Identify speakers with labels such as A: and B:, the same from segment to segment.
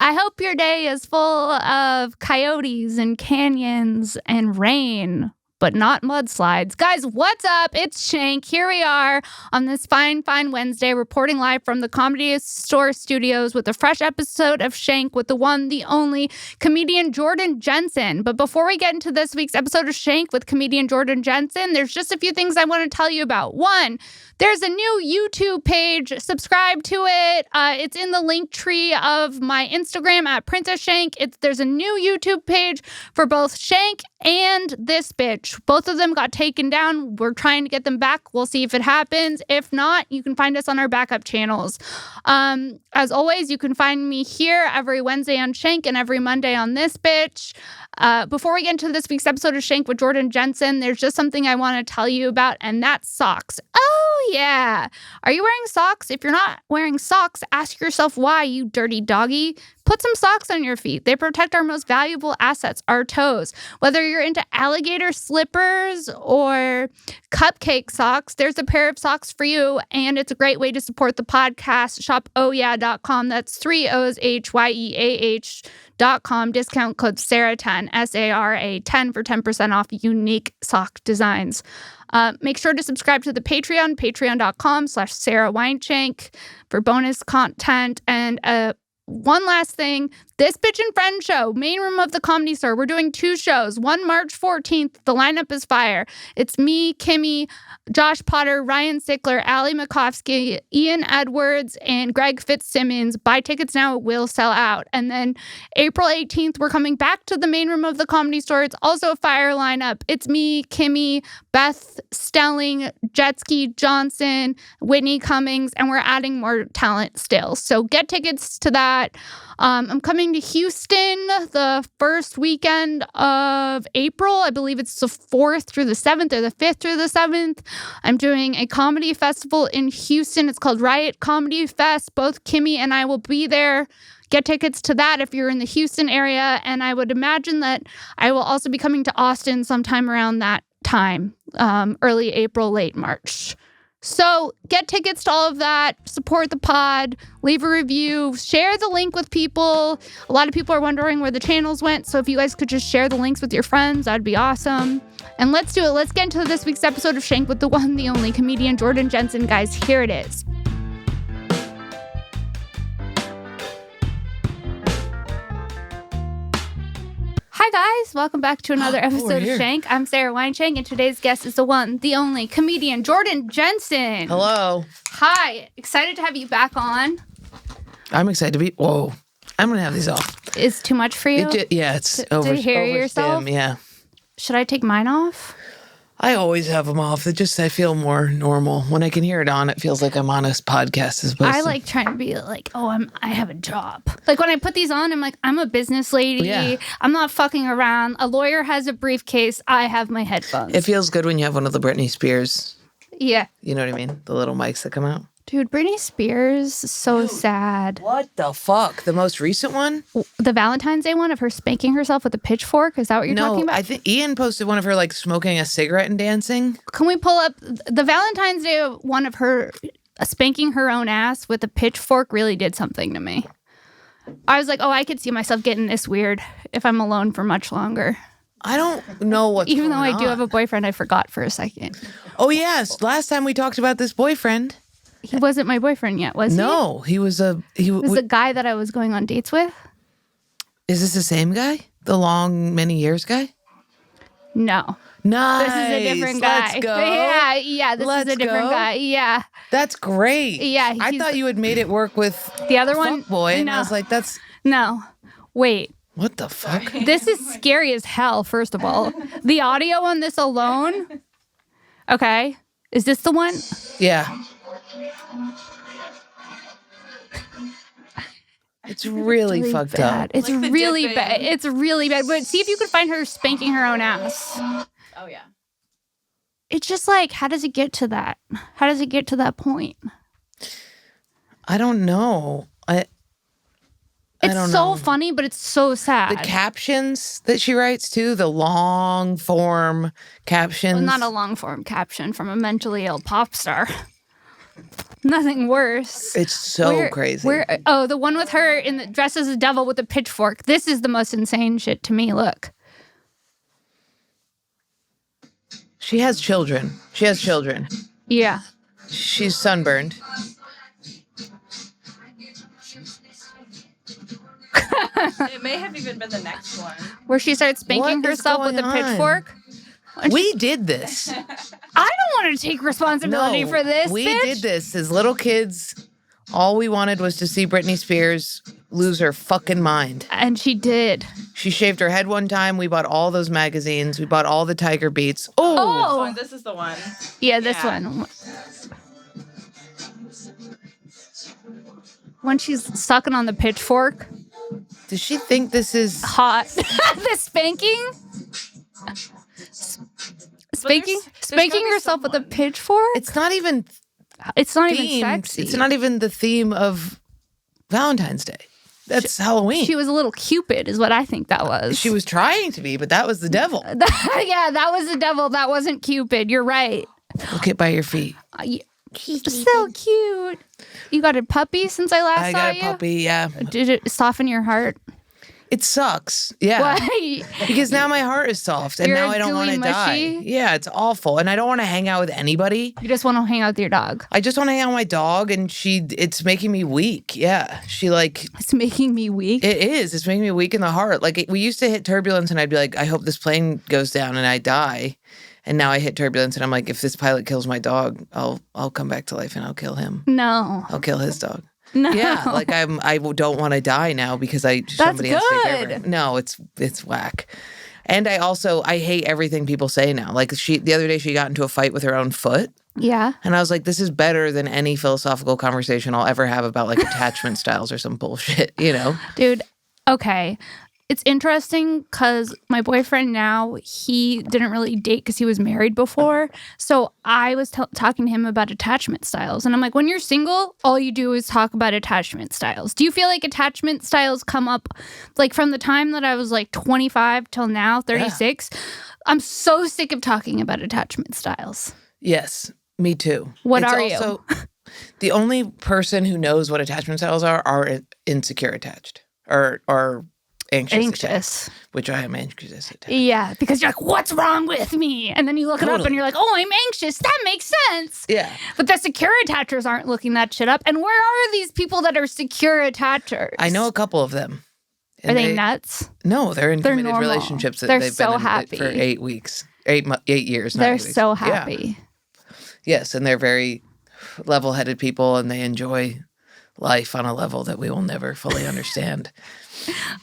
A: I hope your day is full of coyotes and canyons and rain, but not mudslides. Guys, what's up? It's Shank. Here we are on this fine Wednesday, reporting live from the Comedy Store studios with a fresh episode of Shank with the one, the only comedian Jordan Jensen. But before we get into this week's episode of Shank with comedian Jordan Jensen, there's just a few things I want to tell you about. One, there's a new YouTube page. Subscribe to it. It's in the link tree of my Instagram at Princess Shank. There's a new YouTube page for both Shank and this bitch. Both of them got taken down. We're trying to get them back. We'll see if it happens. If not, you can find us on our backup channels. As always, you can find me here every Wednesday on Shank and every Monday on this bitch. Before we get into this week's episode of Shank with Jordan Jensen, there's just something I want to tell you about, and that's socks. Oh, yeah. Are you wearing socks? If you're not wearing socks, ask yourself why, you dirty doggy. Put some socks on your feet. They protect our most valuable assets, our toes. Whether you're into alligator slippers or cupcake socks, there's a pair of socks for you, and it's a great way to support the podcast. Shop ohyeah.com. That's 3 O's, HYEAH.com. Discount code SARA10, SARA10 for 10% off unique sock designs. Make sure to subscribe to the Patreon, patreon.com/Sara Weinshenk for bonus content. And one last thing, this Bitch and Friend show, main room of the Comedy Store. We're doing 2 shows. One March 14th. The lineup is fire. It's me, Kimmy, Josh Potter, Ryan Sickler, Ali Makovsky, Ian Edwards, and Greg Fitzsimmons. Buy tickets now, it will sell out. And then April 18th, we're coming back to the main room of the Comedy Store. It's also a fire lineup. It's me, Kimmy, Beth Stelling, Jetski Johnson, Whitney Cummings, and we're adding more talent still. So get tickets to that. I'm coming to Houston the first weekend of April. I believe it's the 4th through the 7th or the 5th through the 7th. I'm doing a comedy festival in Houston. It's called Riot Comedy Fest. Both Kimmy and I will be there. Get tickets to that if you're in the Houston area. And I would imagine that I will also be coming to Austin sometime around that time, early April, late March. So get tickets to all of that, support the pod, leave a review, share the link with people. A lot of people are wondering where the channels went, so if you guys could just share the links with your friends, that'd be awesome. And let's do it. Let's get into this week's episode of Shank with the one, the only comedian Jordan Jensen. Guys, here it is. Hi guys, welcome back to another episode of Shank. I'm Sara Weinshenk, and today's guest is the one, the only comedian Jordan Jensen.
B: Hello.
A: Hi, excited to have you back on.
B: I'm excited to be. Whoa, I'm gonna have these off.
A: Is too much for you?
B: It's over.
A: To hear yourself?
B: Yeah.
A: Should I take mine off?
B: I always have them off. I feel more normal when I can hear it on. It feels like I'm on a podcast as opposed
A: I like trying to be like, I have a job. Like when I put these on, I'm like, I'm a business lady.
B: Yeah.
A: I'm not fucking around. A lawyer has a briefcase. I have my headphones.
B: It feels good when you have one of the Britney Spears.
A: Yeah.
B: You know what I mean? The little mics that come out.
A: Dude, Britney Spears, so sad.
B: What the fuck? The most recent one?
A: The Valentine's Day one of her spanking herself with a pitchfork? Is that what you're talking about?
B: I think Ian posted one of her like smoking a cigarette and dancing.
A: Can we pull up the Valentine's Day one of her spanking her own ass with a pitchfork? Really did something to me. I was like, I could see myself getting this weird if I'm alone for much longer.
B: I don't know what's
A: Even though
B: going
A: I do
B: on.
A: have a boyfriend, I forgot for a second.
B: Oh, yes. Last time we talked about this boyfriend.
A: He wasn't my boyfriend yet, was he?
B: No, he was
A: He was the guy that I was going on dates with?
B: Is this the same guy? The long, many years guy?
A: No.
B: Nice.
A: This is a different guy.
B: Let's go.
A: Yeah, this is a different guy. Yeah.
B: That's great.
A: Yeah.
B: I thought you had made it work with
A: the other one.
B: Boy, and
A: no.
B: I was like, that's...
A: No. Wait.
B: What the fuck?
A: This is scary as hell, first of all. The audio on this alone. Okay. Is this the one?
B: Yeah. It's really fucked
A: bad.
B: up.
A: It's
C: like
A: really
C: dipping.
A: bad. It's really bad. But see if you can find her spanking her own ass.
C: Oh, yeah.
A: It's just like, how does it get to that? How does it get to that point?
B: I don't know. I
A: It's
B: don't
A: so
B: know.
A: funny, but it's so sad.
B: The captions that she writes too, the long form captions.
A: Well, not a long form caption from a mentally ill pop star. Nothing worse.
B: It's so crazy.
A: The one with her in the dress as a devil with a pitchfork. This is the most insane shit to me. Look.
B: She has children.
A: Yeah.
B: She's sunburned.
C: It may have even been the next one.
A: Where she starts spanking herself with a pitchfork.
B: We did this.
A: I don't want to take responsibility for this.
B: We
A: bitch.
B: did this as little kids. All we wanted was to see Britney Spears lose her fucking mind.
A: And she did.
B: She shaved her head one time. We bought all those magazines. We bought all the Tiger Beats. Oh!
C: This is the one.
A: Yeah, this one. When she's sucking on the pitchfork.
B: Does she think this is
A: hot? The spanking? Spanking yourself with a pitchfork?
B: It's not even
A: sexy.
B: It's not even the theme of Valentine's Day. That's Halloween.
A: She was a little Cupid is what I think that was.
B: She was trying to be, but that was the devil.
A: Yeah, that was the devil. That wasn't Cupid. You're right.
B: Look it by your feet.
A: So cute. You got a puppy since I last saw you?
B: I got a puppy, yeah.
A: Did it soften your heart?
B: It sucks. Yeah.
A: Why?
B: Because now my heart is soft and now I don't want to die. Yeah, it's awful. And I don't want to hang out with anybody.
A: You just want to hang out with your dog.
B: I just want to hang out with my dog and it's making me weak. Yeah.
A: It's making me weak?
B: It is. It's making me weak in the heart. Like we used to hit turbulence and I'd be like, I hope this plane goes down and I die. And now I hit turbulence and I'm like, if this pilot kills my dog, I'll come back to life and I'll kill him.
A: No.
B: I'll kill his dog.
A: No.
B: Yeah, like I don't want to die now because somebody has to take care of it. No, it's whack. And I hate everything people say now. Like the other day she got into a fight with her own foot.
A: Yeah.
B: And I was like, this is better than any philosophical conversation I'll ever have about like attachment styles or some bullshit, you know?
A: Dude, okay. It's interesting because my boyfriend now, he didn't really date because he was married before. So I was talking to him about attachment styles. And I'm like, when you're single, all you do is talk about attachment styles. Do you feel like attachment styles come up like from the time that I was like 25 till now, 36? Yeah. I'm so sick of talking about attachment styles.
B: Yes, me too.
A: What are you?
B: The only person who knows what attachment styles are insecure attached or anxious, which I am anxious attached.
A: Yeah, because you're like, what's wrong with me? And then you look it up and you're like, oh, I'm anxious. That makes sense.
B: Yeah.
A: But the secure attachers aren't looking that shit up. And where are these people that are secure attachers?
B: I know a couple of them.
A: Are they nuts?
B: No, they're in committed
A: normal
B: relationships that
A: they're
B: they've
A: so
B: been
A: happy.
B: For 8 weeks. 8 years.
A: They're so happy.
B: Yeah. Yes, and they're very level-headed people and they enjoy life on a level that we will never fully understand.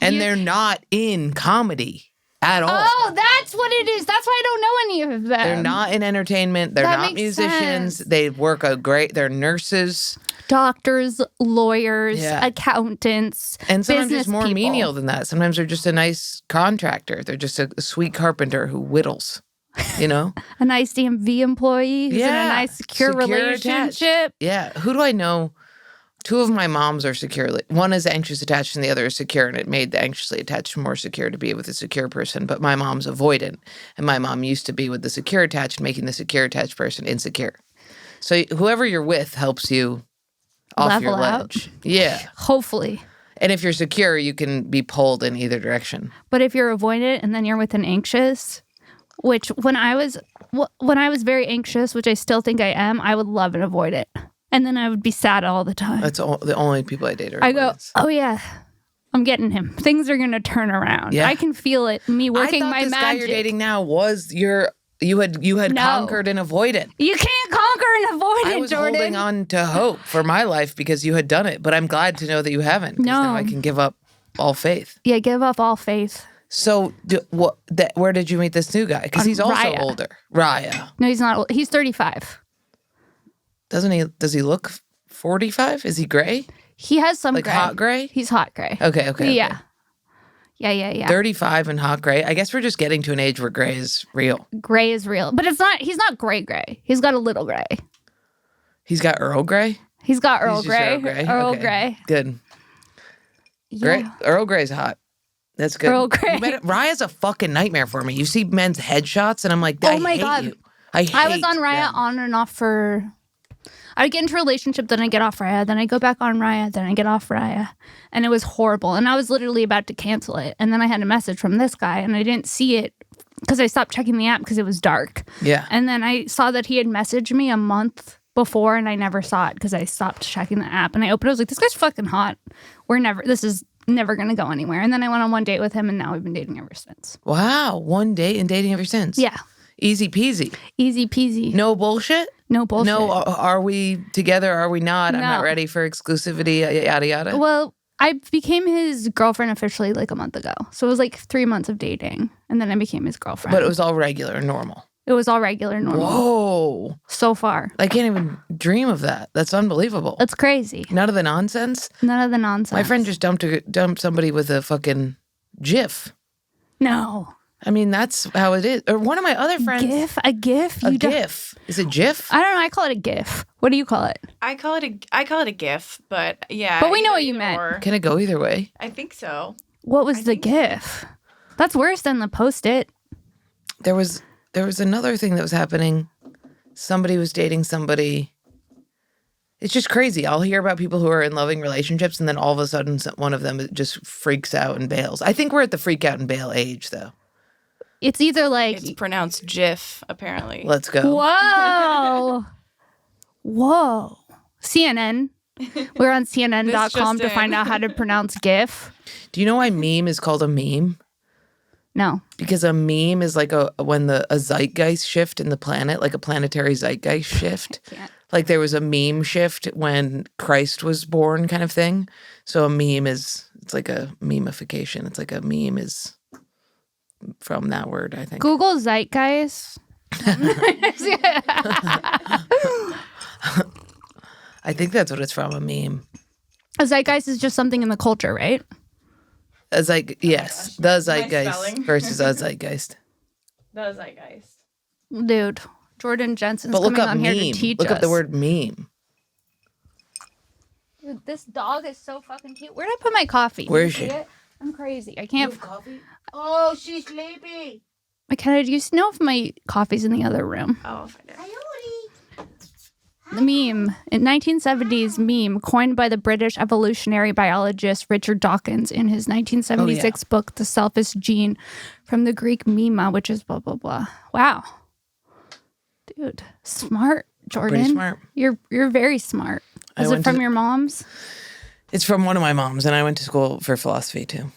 B: And they're not in comedy at all.
A: Oh, that's what it is. That's why I don't know any of them.
B: They're not in entertainment. They're not musicians.
A: Sense.
B: They work they're nurses.
A: Doctors, lawyers, accountants,
B: and sometimes
A: business
B: it's more
A: people.
B: menial than that. Sometimes they're just a nice contractor. They're just a sweet carpenter who whittles, you know?
A: A nice DMV employee who's in a nice secure relationship.
B: Attached. Yeah. Who do I know? 2 of my moms are securely. One is anxious attached and the other is secure, and it made the anxiously attached more secure to be with a secure person. But my mom's avoidant, and my mom used to be with the secure attached, making the secure attached person insecure. So whoever you're with helps you off
A: level
B: your
A: out.
B: ledge. Yeah.
A: Hopefully.
B: And if you're secure, you can be pulled in either direction.
A: But if you're avoidant and then you're with an anxious, which when I was very anxious, which I still think I am, I would love an avoidant. And then I would be sad all the time.
B: That's the only people I date are
A: I go, oh yeah, I'm getting him. Things are going to turn around. Yeah. I can feel it. Me working my magic. I thought this guy
B: you're dating now was you had conquered an avoidant.
A: You can't conquer an avoidant,
B: I was
A: Jordan.
B: holding on to hope for my life because you had done it. But I'm glad to know that you haven't. Because now I can give up all faith.
A: Yeah, give up all faith.
B: So where did you meet this new guy? Because he's also older. Raya.
A: No, he's not old. He's 35.
B: Doesn't he? Does he look 45? Is he gray?
A: He has some gray.
B: Hot gray?
A: He's hot gray.
B: Okay.
A: Yeah. Yeah.
B: 35 and hot gray. I guess we're just getting to an age where gray is real.
A: Gray is real. But he's not gray. He's got a little gray.
B: He's got Earl Grey?
A: He's got Earl Grey. Earl
B: okay.
A: Grey.
B: Good.
A: Yeah.
B: Great. Earl Grey's hot. That's good.
A: Earl Grey.
B: Raya's a fucking nightmare for me. You see men's headshots and I'm like, I hate you. I was
A: on Raya on and off for I'd get into a relationship, then I get off Raya, then I go back on Raya, then I get off Raya. And it was horrible. And I was literally about to cancel it. And then I had a message from this guy, and I didn't see it because I stopped checking the app because it was dark.
B: Yeah.
A: And then I saw that he had messaged me a month before, and I never saw it because I stopped checking the app. And I opened it, I was like, this guy's fucking hot. This is never going to go anywhere. And then I went on one date with him, and now we've been dating ever since.
B: Wow. One date and dating ever since.
A: Yeah.
B: Easy peasy.
A: Easy peasy.
B: No bullshit?
A: No bullshit.
B: No, are we together? Are we not? I'm
A: No.
B: not ready for exclusivity, yada, yada.
A: Well, I became his girlfriend officially like a month ago. So it was like 3 months of dating. And then I became his girlfriend.
B: But it was all regular and normal.
A: It was all regular, normal.
B: Whoa.
A: So far.
B: I can't even dream of that. That's unbelievable.
A: That's crazy.
B: None of the nonsense?
A: None of the nonsense.
B: My friend just dumped somebody with a fucking GIF.
A: No.
B: I mean, that's how it is. Or one of my other friends.
A: A GIF?
B: A GIF. Is it GIF?
A: I don't know. I call it a GIF. What do you call it?
C: I call it a GIF, but yeah.
A: But we know what you
C: either
A: meant.
C: or.
B: Can it go either way?
C: I think so.
A: What was the GIF? That's worse than the Post-it.
B: There was another thing that was happening. Somebody was dating somebody. It's just crazy. I'll hear about people who are in loving relationships, and then all of a sudden one of them just freaks out and bails. I think we're at the freak out and bail age, though.
A: It's either like...
C: It's pronounced GIF, apparently.
B: Let's go.
A: Whoa. Whoa. CNN. We're on CNN.com to find out how to pronounce GIF.
B: Do you know why meme is called a meme?
A: No.
B: Because a meme is like a zeitgeist shift in the planet, like a planetary zeitgeist shift.
A: I can't.
B: Like there was a meme shift when Christ was born kind of thing. So a meme it's like a memification. It's like a meme is from that word, I think.
A: Google zeitgeist.
B: I think that's what it's from, a meme.
A: A zeitgeist is just something in the culture, right?
B: Yes, the zeitgeist
C: spelling.
B: versus a zeitgeist.
C: The zeitgeist.
A: Dude, Jordan Jensen's
B: But look
A: coming
B: up
A: on here
B: meme.
A: to teach
B: Look
A: us.
B: up the word meme.
A: Dude, this dog is so fucking cute. Where did I put my coffee?
B: Where is
A: You see
B: she?
A: it? I'm crazy. I can't.
B: Coffee?
A: Oh, she's sleepy. Mckenna, do you know if my coffee's in the other room?
C: Oh, I'll find it.
A: The meme. In 1970s meme coined by the British evolutionary biologist Richard Dawkins in his 1976 book, The Selfish Gene, from the Greek mema, which is blah, blah, blah. Wow. Dude, smart, Jordan.
B: Pretty smart.
A: You're very smart. Is it from your mom's?
B: It's from one of my moms, and I went to school for philosophy too.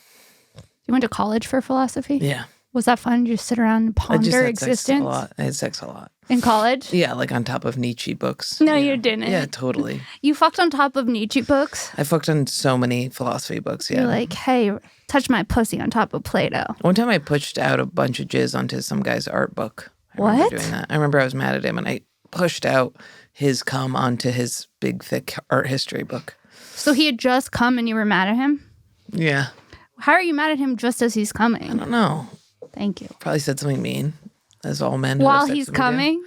A: You went to college for philosophy?
B: Yeah.
A: Was that fun? Did you just sit around and
B: I just
A: ponder
B: had sex a
A: existence
B: lot. I had sex a lot.
A: in college?
B: Yeah, like on top of Nietzsche books.
A: No,
B: Yeah.
A: you didn't.
B: Yeah, totally.
A: You fucked on top of Nietzsche books?
B: I fucked on so many philosophy books, yeah.
A: You're like, hey, touch my pussy on top of Play-Doh.
B: One time I pushed out a bunch of jizz onto some guy's art book. I remember
A: What?
B: doing that. I remember I was mad at him, and I pushed out his cum onto his big, thick art history book.
A: So he had just come and you were mad at him?
B: Yeah.
A: How are you mad at him just as he's
B: I
A: coming?
B: don't know.
A: Thank you.
B: Probably said something mean, as all men. who
A: While
B: have sex
A: he's
B: with me do.
A: coming?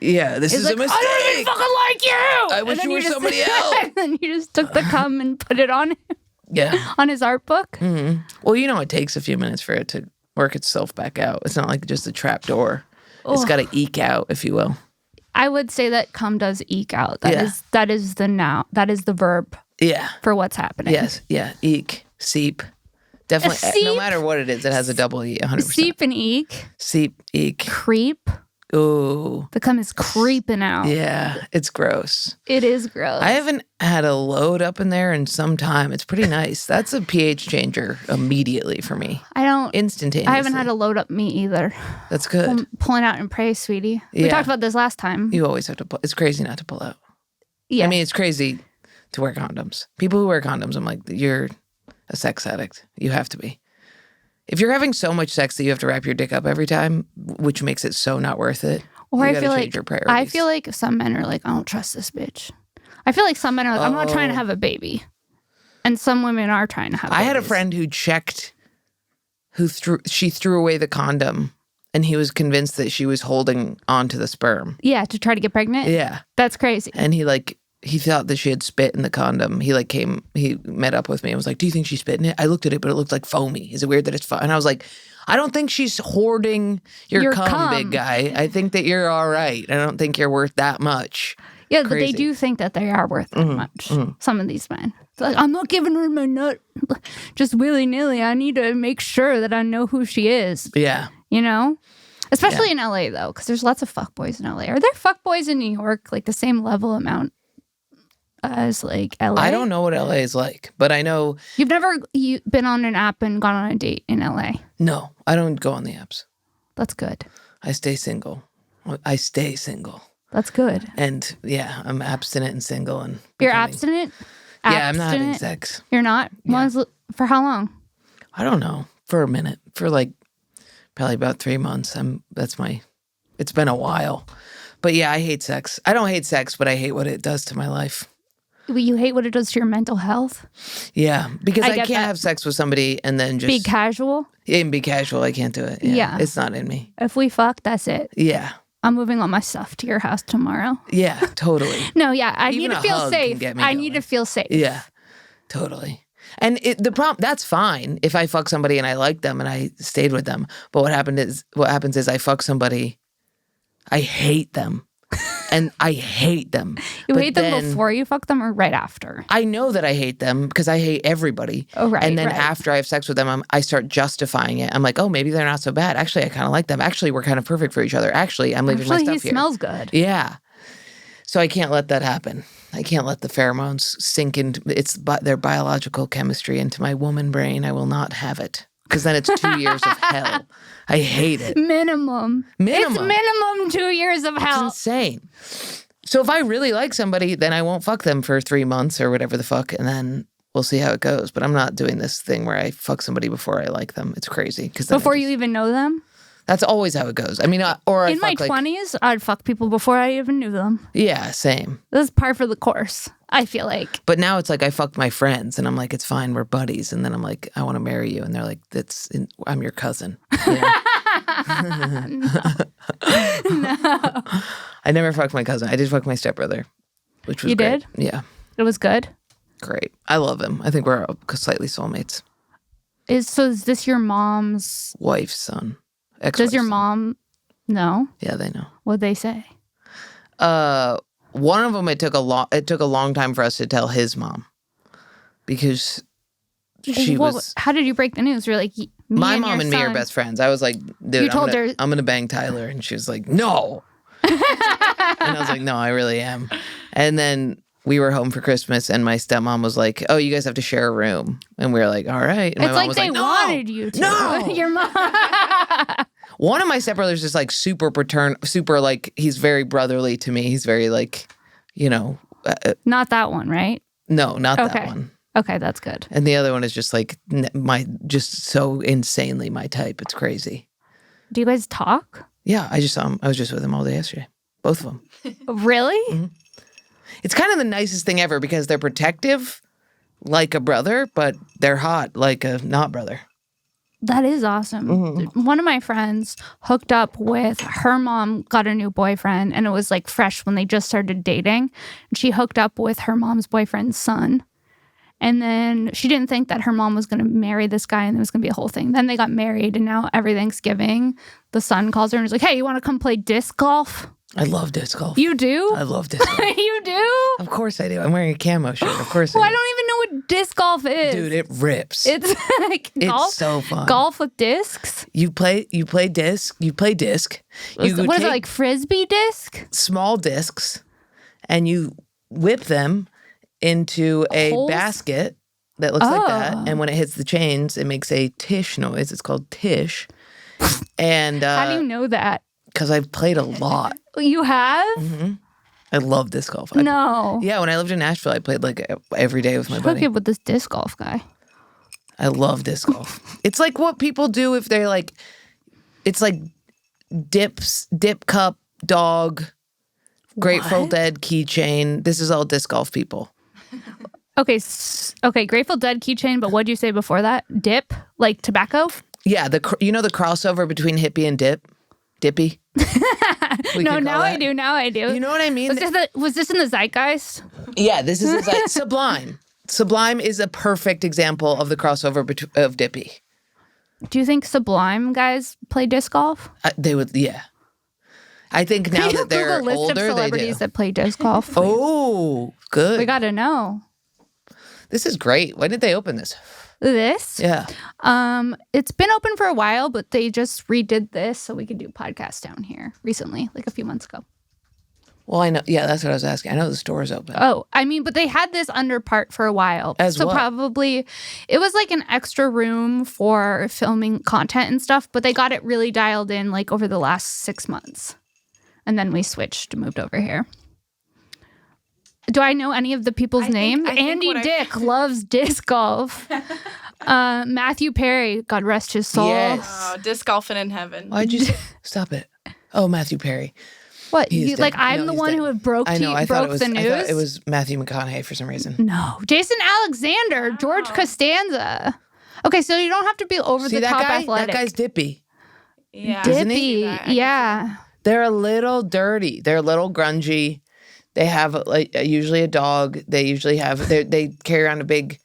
B: Yeah, this
A: He's
B: is
A: like,
B: a mistake.
A: I don't even fucking like you!
B: I wish
A: And then
B: you were
A: just-
B: somebody else.
A: And then you just took the cum and put it on
B: Yeah.
A: on his art book?
B: Hmm. Well, you know, it takes a few minutes for it to work itself back out. It's not like just a trap door. It's
A: Ugh.
B: got to eke out, if you will.
A: I would say that cum does eke out. That
B: Yeah.
A: is the noun. That is the verb
B: Yeah.
A: for what's happening.
B: Yes. Yeah. Eke. Seep. Definitely. No
A: seep?
B: matter what it is, it has a double E, 100%.
A: Seep and eke.
B: Seep. Eke.
A: Creep.
B: Ooh.
A: The cum is creeping out.
B: Yeah. It's gross.
A: It is gross.
B: I haven't had a load up in there in some time. It's pretty nice. That's a pH changer immediately for me.
A: I don't.
B: Instantaneously.
A: I haven't had to load up me either.
B: That's good.
A: I'm pulling out and pray, sweetie. We
B: Yeah.
A: talked about this last time.
B: You always have to pull. It's crazy not to pull out.
A: Yeah.
B: I mean, it's crazy to wear condoms. People who wear condoms, I'm like, you're a sex addict. You have to be. If you're having so much sex that you have to wrap your dick up every time, which makes it so not worth it,
A: or
B: you
A: I
B: gotta
A: feel
B: change
A: like
B: your priorities.
A: I feel like some men are like, I don't trust this bitch. I feel like some men are like, I'm not trying to have a baby, and some women are trying to have.
B: I had a
A: babies.
B: friend who checked, she threw away the condom, and he was convinced that she was holding onto the sperm.
A: Yeah, to try to get pregnant.
B: Yeah,
A: That's crazy.
B: and he thought that she had spit in the condom. He met up with me and was like, do you think she spit in it? I looked at it, but it looked like foamy. Is it weird that it's foamy? And I was like, I don't think she's hoarding your cum,
A: cum.
B: big guy. I think that you're all right. I don't think you're worth that much.
A: Yeah, but they
B: Crazy.
A: do think that they are worth that much. Some of these men. It's like, I'm not giving her my nut just willy-nilly. I need to make sure that I know who she is.
B: Yeah.
A: You know? Especially in LA, though, because there's lots of fuckboys in LA. Are there fuckboys in New York, like the same level amount as like LA?
B: I don't know what LA is like, but I know.
A: You've never been on an app and gone on a date in LA?
B: No, I don't go on the apps.
A: That's good.
B: I stay single. I stay single.
A: That's good.
B: And yeah, I'm abstinent and single. And
A: You're abstinent?
B: Yeah, I'm not having
A: Abstinent?
B: sex.
A: You're not?
B: Yeah.
A: For how long?
B: I don't know. For a minute. For like probably about 3 months. It's been a while. But yeah, I hate sex. I don't hate sex, but I hate what it does to my life.
A: You hate what it does to your mental health?
B: Yeah, because I
A: get
B: can't
A: that.
B: have sex with somebody and then just
A: Be casual?
B: and be casual. I can't do it.
A: Yeah.
B: It's not in me.
A: If we fuck, that's it.
B: Yeah.
A: I'm moving all my stuff to your house tomorrow.
B: Yeah, totally.
A: No, yeah, I
B: Even
A: need to
B: a
A: feel
B: hug can
A: safe.
B: get me
A: I need
B: going.
A: to feel safe.
B: Yeah, totally. And the problem, that's fine if I fuck somebody and I like them and I stayed with them. But what happens is I fuck somebody, I hate them. And I hate them.
A: You
B: But
A: hate them
B: then
A: before you fuck them or right after?
B: I know that I hate them because I hate everybody.
A: Oh, right,
B: And then
A: right.
B: after I have sex with them, I start justifying it. I'm like, oh, maybe they're not so bad. Actually, I kind of like them. Actually, we're kind of perfect for each other. Actually, I'm leaving my
A: Actually,
B: stuff
A: he
B: here.
A: smells good.
B: Yeah. So I can't let that happen. I can't let the pheromones sink into their biological chemistry into my woman brain. I will not have it. Because then it's 2 years of hell. I hate it.
A: Minimum. It's minimum 2 years of
B: It's
A: hell.
B: insane. So if I really like somebody, then I won't fuck them for 3 months or whatever the fuck, and then we'll see how it goes. But I'm not doing this thing where I fuck somebody before I like them. It's crazy.
A: Before you even know them?
B: That's always how it goes. I mean, or I
A: In my
B: fuck
A: 20s, I'd fuck people before I even knew them.
B: Yeah, same.
A: This is par for the course, I feel like.
B: But now it's like I fucked my friends, and I'm like, it's fine, we're buddies. And then I'm like, I want to marry you, and they're like, I'm your cousin. You know?
A: No.
B: I never fucked my cousin. I did fuck my stepbrother, which was
A: You
B: great.
A: did?
B: Yeah,
A: It was good?
B: great. I love him. I think we're slightly soulmates.
A: Is this your mom's...
B: Wife's son.
A: Does your mom know?
B: Yeah, they know.
A: What'd they say?
B: One of them, it took a long time for us to tell his mom because she was.
A: How did you break the news? You're like,
B: My
A: and
B: mom
A: your
B: and me are
A: son-
B: best friends. I was like, dude,
A: You told her-
B: I'm gonna bang Tyler, and she was like, no. And I was like, no, I really am. And then we were home for Christmas, and my stepmom was like, oh, you guys have to share a room, and we were like, all right. And my
A: It's
B: mom
A: like
B: was
A: they
B: no,
A: wanted you to.
B: No.
A: Your mom.
B: One of my stepbrothers is like super like he's very brotherly to me. He's very like,
A: Not that one, right?
B: no, not
A: Okay.
B: that one.
A: Okay, that's good.
B: And the other one is just like just so insanely my type. It's crazy.
A: Do you guys talk?
B: Yeah, I just saw him. I was just with him all day yesterday. Both of them.
A: Really?
B: Mm-hmm. It's kind of the nicest thing ever because they're protective like a brother, but they're hot like a not brother.
A: That is awesome.
B: Mm-hmm.
A: One of my friends hooked up with her mom, got a new boyfriend, and it was like fresh when they just started dating. And she hooked up with her mom's boyfriend's son. And then she didn't think that her mom was going to marry this guy and it was going to be a whole thing. Then they got married, and now every Thanksgiving, the son calls her and is like, hey, you want to come play disc golf?
B: I love disc golf.
A: You do?
B: I love disc golf.
A: You do?
B: Of course I do. I'm wearing a camo shirt. Of course
A: Well,
B: I
A: I
B: do.
A: don't even know what disc golf is.
B: Dude, it rips.
A: It's like golf.
B: It's so fun.
A: Golf with discs?
B: You play disc. You play disc.
A: What is
B: take
A: it, like frisbee disc?
B: small discs and you whip them into a
A: Holes?
B: basket that looks like
A: Oh.
B: that. And when it hits the chains, it makes a tish noise. It's called tish. And
A: How do you know that?
B: because I've played a lot.
A: You have?
B: I love disc golf.
A: No.
B: Yeah, when I lived in Nashville, I played like every day with my
A: Hook
B: buddy.
A: it with this disc golf guy.
B: I love disc golf. It's like what people do if they're like, it's like dip cup, dog, Grateful
A: What?
B: Dead keychain. This is all disc golf people.
A: Okay, okay, Grateful Dead keychain, but what did you say before that? Dip? Like tobacco?
B: Yeah, the crossover between hippie and dippy. We
A: No,
B: could
A: now
B: call
A: I
B: that.
A: do. Now I do.
B: You know what I mean?
A: Was this in the zeitgeist?
B: Yeah, this is like Sublime. Sublime is a perfect example of the crossover of dippy.
A: Do you think Sublime guys play disc golf?
B: They would, yeah. I think now that they're
A: Google list
B: older,
A: of
B: they do.
A: celebrities that play disc golf.
B: Oh, good.
A: We got to know.
B: This is great. When did they open this?
A: This?
B: Yeah.
A: It's been open for a while, but they just redid this so we could do podcasts down here recently, like a few months ago.
B: Well, I know. Yeah, that's what I was asking. I know the store's open.
A: Oh, I mean, but they had this under part for a while.
B: So what?
A: Probably it was like an extra room for filming content and stuff, but they got it really dialed in like over the last 6 months. And then we moved over here. Do I know any of the people's names? Andy Dick loves disc golf. Matthew Perry, God rest his soul.
B: Yes.
C: Oh, disc golfing in heaven.
B: Why'd you stop it? Oh, Matthew Perry.
A: What?
B: He's dead.
A: I'm the one
B: dead.
A: who had broke the news?
B: I thought it was Matthew McConaughey for some reason.
A: No. Jason Alexander, George Costanza. Okay, so you don't have to be over the top athletic.
B: That guy's dippy.
C: Yeah.
A: Dippy. Yeah.
B: They're a little dirty. They're a little grungy. They have usually a dog. They usually have they carry around a big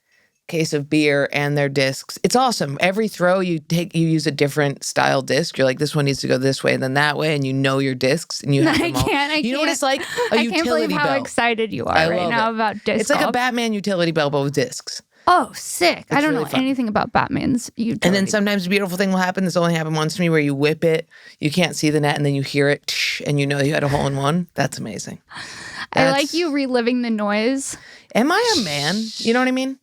B: case of beer and their discs. It's awesome. Every throw you use a different style disc. You're like, this one needs to go this way and then that way, and you know your discs and you have them all. You know what it's like?
A: I can't believe how excited you are right now about disc
B: It's like
A: golf.
B: a Batman utility belt but with discs.
A: Oh, sick. I don't
B: really
A: know
B: fun.
A: anything about Batman's utility.
B: And then sometimes a beautiful thing will happen. This only happened once to me, where you whip it, you can't see the net, and then you hear it, and you know you had a hole in one. That's amazing.
A: I like you reliving the noise.
B: Am I a man? You know what I mean?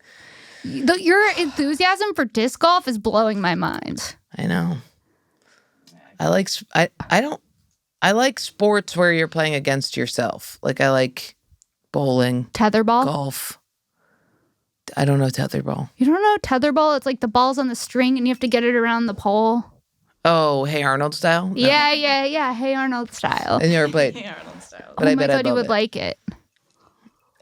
A: Your enthusiasm for disc golf is blowing my mind.
B: I know. I like sports where you're playing against yourself. Like I like bowling,
A: Tetherball?
B: golf. I don't know tetherball.
A: You don't know tetherball? It's like the ball's on the string and you have to get it around the pole.
B: Oh, Hey Arnold style? No.
A: Yeah. Hey Arnold style.
B: I never played.
C: Hey Arnold style.
B: But
A: oh
B: I
A: my
B: bet
A: God, you would
B: it.
A: like it.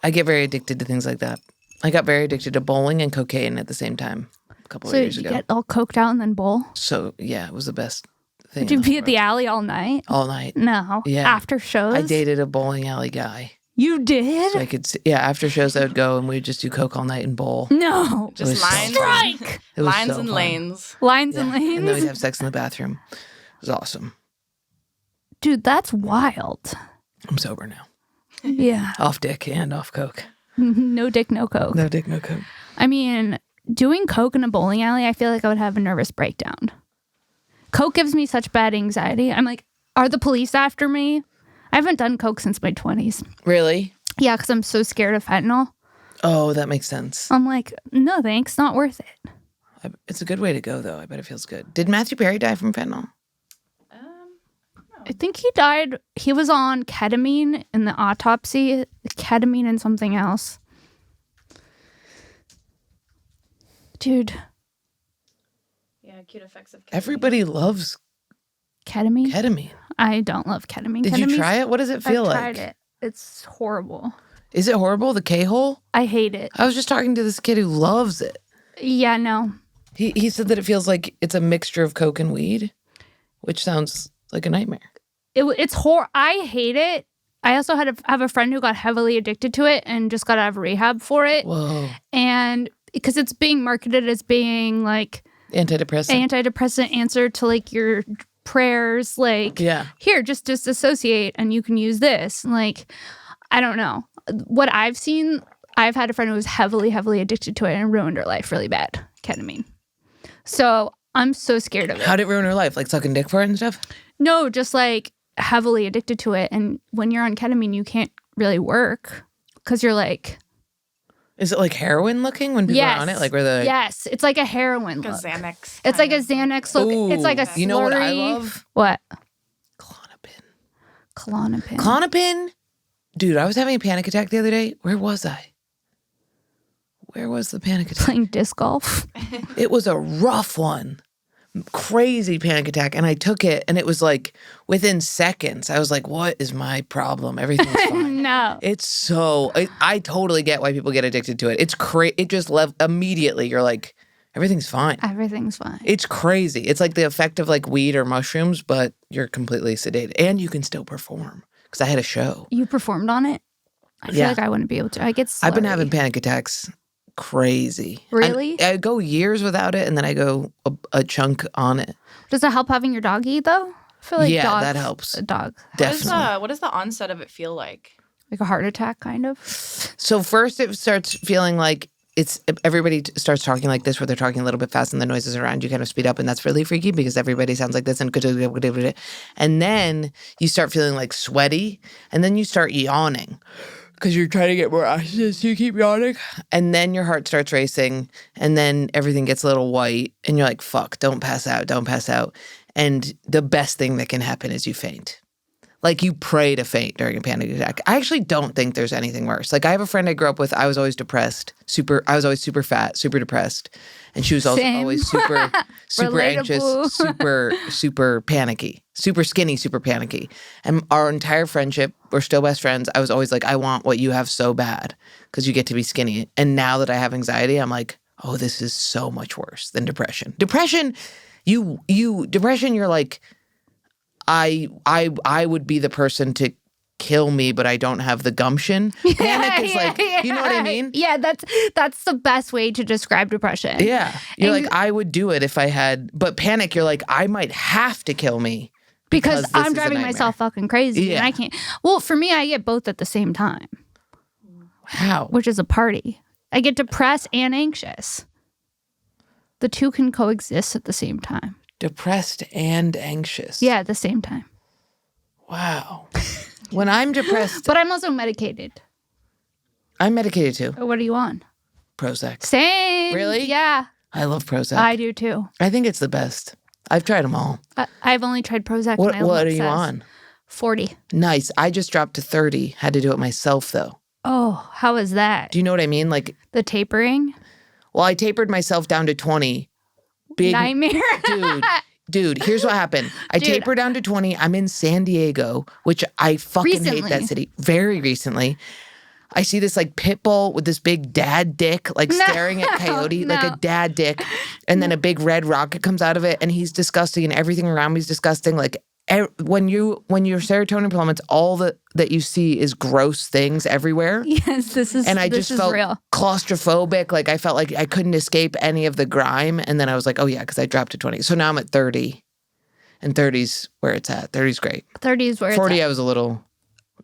B: I get very addicted to things like that. I got very addicted to bowling and cocaine at the same time a couple of years
A: So you
B: ago.
A: get all coked out and then bowl?
B: So yeah, it was the best thing.
A: Did you
B: in
A: be
B: whole
A: at the
B: world.
A: alley all night?
B: All night?
A: No.
B: Yeah.
A: After shows?
B: I dated a bowling alley guy.
A: You did?
B: So I could, after shows I would go and we'd just do coke all night and bowl.
A: No.
B: It was
C: Just lines.
B: so fun.
A: Strike!
B: It was
C: Lines
B: so
C: and
B: fun.
C: lanes.
A: Lines and
B: Yeah. And then we'd
A: lanes?
B: have sex in the bathroom. It was awesome.
A: Dude, that's wild.
B: I'm sober now.
A: Yeah.
B: Off dick and off coke.
A: No dick, no coke.
B: No dick, no coke.
A: I mean, doing coke in a bowling alley, I feel like I would have a nervous breakdown. Coke gives me such bad anxiety. I'm like, are the police after me? I haven't done coke since my 20s.
B: Really?
A: Yeah, because I'm so scared of fentanyl.
B: Oh, that makes sense.
A: I'm like, no thanks, not worth it.
B: It's a good way to go, though. I bet it feels good. Did Matthew Perry die from fentanyl?
A: I think he died. He was on ketamine in the autopsy. Ketamine and something else. Dude,
C: Yeah, acute effects of ketamine.
B: Everybody loves
A: ketamine?
B: ketamine.
A: I don't love ketamine.
B: Did you try it? What does it feel
A: I've
B: like?
A: tried it. It's horrible.
B: Is it horrible? The K-hole?
A: I hate it.
B: I was just talking to this kid who loves it.
A: Yeah, no.
B: He said that it feels like it's a mixture of coke and weed, which sounds like a nightmare.
A: It's I hate it. I also have a friend who got heavily addicted to it and just got out of rehab for it.
B: Whoa.
A: And because it's being marketed as being like
B: Antidepressant.
A: answer to like your prayers, like
B: Yeah.
A: here, just disassociate and you can use this. Like, I don't know. What I've seen, I've had a friend who was heavily addicted to it and ruined her life really bad. Ketamine. So I'm so scared of it.
B: How'd it ruin her life? Like sucking dick for it and stuff?
A: No, just like heavily addicted to it. And when you're on ketamine, you can't really work because you're like...
B: Is it like heroin looking when people are on it? Like where the...
A: Yes, it's like a heroin
C: Like a
A: look.
C: Xanax.
A: It's like a Xanax look.
B: Ooh,
A: It's like a slurry.
B: You know what I love?
A: What?
B: Klonopin.
A: Klonopin.
B: Klonopin? Dude, I was having a panic attack the other day. Where was I? Where was the panic attack?
A: Playing disc golf.
B: It was a rough one. Crazy panic attack. And I took it and it was like within seconds. I was like, what is my problem? Everything's fine.
A: No.
B: It's so... I totally get why people get addicted to it. It's it just immediately you're like, everything's fine.
A: Everything's fine.
B: It's crazy. It's like the effect of like weed or mushrooms, but you're completely sedated. And you can still perform. Because I had a show.
A: You performed on it? I feel
B: Yeah.
A: like I wouldn't be able to. I get slurry.
B: I've been having panic attacks. Crazy.
A: Really?
B: I go years without it, and then I go a chunk on it.
A: Does it help having your dog eat, though? I feel like
B: Yeah,
A: dogs,
B: that helps.
A: A dog.
B: Definitely.
C: What does the onset of it feel like?
A: Like a heart attack, kind of.
B: So first it starts feeling like everybody starts talking like this, where they're talking a little bit fast and the noises around you kind of speed up, and that's really freaky because everybody sounds like this, and then you start feeling like sweaty, and then you start yawning because you're trying to get more oxygen, so you keep yawning, and then your heart starts racing, and then everything gets a little white, and you're like, fuck, don't pass out. And the best thing that can happen is you faint. Like, you pray to faint during a panic attack. I actually don't think there's anything worse. Like, I have a friend I grew up with. I was always depressed. I was always super fat, super depressed. And she was also
A: Same.
B: always super anxious, super panicky, super skinny, super panicky. And our entire friendship, we're still best friends. I was always like, I want what you have so bad because you get to be skinny. And now that I have anxiety, I'm like, oh, this is so much worse than depression. Depression, you're like, I would be the person to kill me, but I don't have the gumption. Panic is like, you know what I mean?
A: Yeah, that's the best way to describe depression.
B: Yeah. You're like, I would do it if I had, but panic, you're like, I might have to kill me.
A: Because
B: this
A: I'm
B: is a
A: driving
B: nightmare.
A: myself fucking crazy
B: Yeah.
A: and I can't. Well, for me, I get both at the same time,
B: How?
A: which is a party. I get depressed and anxious. The two can coexist at the same time.
B: Depressed and anxious.
A: Yeah, at the same time.
B: Wow. When I'm depressed,
A: But I'm also medicated.
B: I'm medicated too.
A: What are you on?
B: Prozac.
A: Same.
B: Really?
A: Yeah,
B: I love Prozac.
A: I do too.
B: I think it's the best. I've tried them all.
A: I've only tried Prozac.
B: What
A: and I'm
B: are you
A: obsessed.
B: on?
A: 40.
B: Nice. I just dropped to 30. Had to do it myself though.
A: Oh, how is that?
B: Do you know what I mean? Like,
A: The tapering?
B: well, I tapered myself down to 20. Big
A: Nightmare.
B: Dude, here's what happened. I tapered down to 20. I'm in San Diego, which I fucking hate that
A: Recently.
B: city. Very recently. I see this like pit bull with this big dad dick, like staring at Coyote, like a dad dick. And then a big red rocket comes out of it. And he's disgusting and everything around me is disgusting. Like when your serotonin plummets, all that you see is gross things everywhere.
A: Yes, this is
B: And I
A: this
B: just
A: is
B: felt
A: real.
B: claustrophobic. Like I felt like I couldn't escape any of the grime. And then I was like, oh yeah, because I dropped to 20. So now I'm at 30. And 30's where it's at. 30's great.
A: 30 is where
B: 40,
A: it's
B: I was a little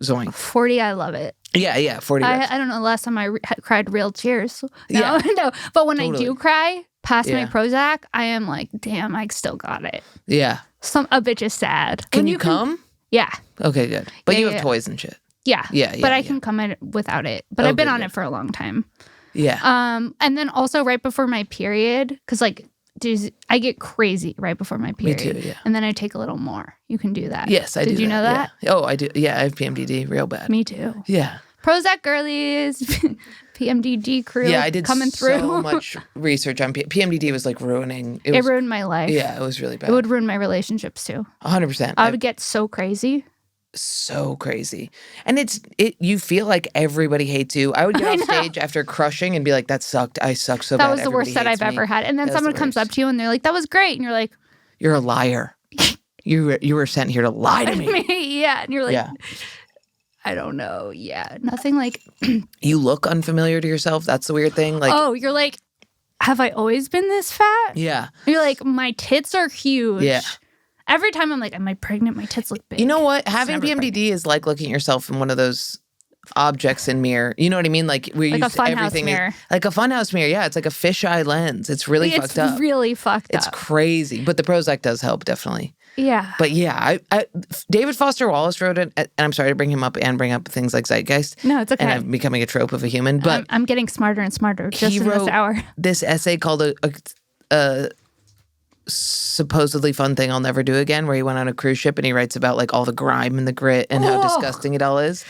B: zoink.
A: at. 40, I love it.
B: Yeah, 40 reps.
A: I don't know the last time I cried real tears. No,
B: Yeah.
A: no. But when I
B: Totally.
A: do cry, past my
B: Yeah.
A: Prozac, I am like, damn, I still got it.
B: Yeah.
A: A bitch is sad.
B: Can
A: When
B: you come?
A: Yeah.
B: Okay, good. But
A: Yeah,
B: you
A: yeah.
B: have toys and shit.
A: Yeah.
B: Yeah,
A: But I
B: yeah.
A: can come in without it. But
B: Oh,
A: I've been
B: good,
A: on
B: good.
A: it for a long time.
B: Yeah.
A: And then also right before my period, because like, I get crazy right before my
B: Me
A: period.
B: too, yeah.
A: And then I take a little more. You can do that.
B: Yes, I do.
A: Did you know that?
B: Yeah. Oh, I do. Yeah, I have PMDD real bad.
A: Me too.
B: Yeah.
A: Prozac girlies, PMDD crew
B: Yeah, I did
A: coming through.
B: so much research on PMDD was like ruining.
A: It ruined my life.
B: Yeah, it was really bad.
A: It would ruin my relationships too.
B: 100%.
A: I would get so crazy.
B: So crazy. And you feel like everybody hates you. I would get off stage after crushing and be like, that sucked. I suck so bad.
A: That was the worst set
B: Everybody
A: I've
B: hates me.
A: ever had. And then
B: That was
A: someone
B: the
A: comes up
B: worst.
A: to you and they're like, that was great. And you're like,
B: You're a liar. You were sent here to lie to me.
A: yeah. And you're like,
B: Yeah.
A: I don't know. Yeah. Nothing like,
B: You look unfamiliar to yourself. That's the weird thing. Like,
A: oh, you're like, have I always been this fat?
B: yeah.
A: You're like, my tits are huge.
B: Yeah.
A: Every time I'm like, am I pregnant? My tits look big.
B: You know what? Having
A: never
B: PMDD is like looking at yourself in one of those objects in mirror. You know what I mean? Like where
A: Like
B: you
A: a funhouse
B: everything
A: mirror.
B: like a funhouse mirror. Yeah, it's like a fisheye lens. It's really
A: It's
B: fucked up.
A: really fucked
B: It's
A: up.
B: crazy, but the Prozac does help definitely.
A: Yeah.
B: But yeah, David Foster Wallace wrote it, and I'm sorry to bring him up and bring up things like Zeitgeist.
A: No, it's okay.
B: And I'm becoming a trope of a human. But
A: I'm getting smarter and smarter just
B: he
A: in this
B: wrote
A: hour.
B: this essay called a supposedly fun thing I'll never do again, where he went on a cruise ship and he writes about like all the grime and the grit and how
A: Oh.
B: disgusting it all is.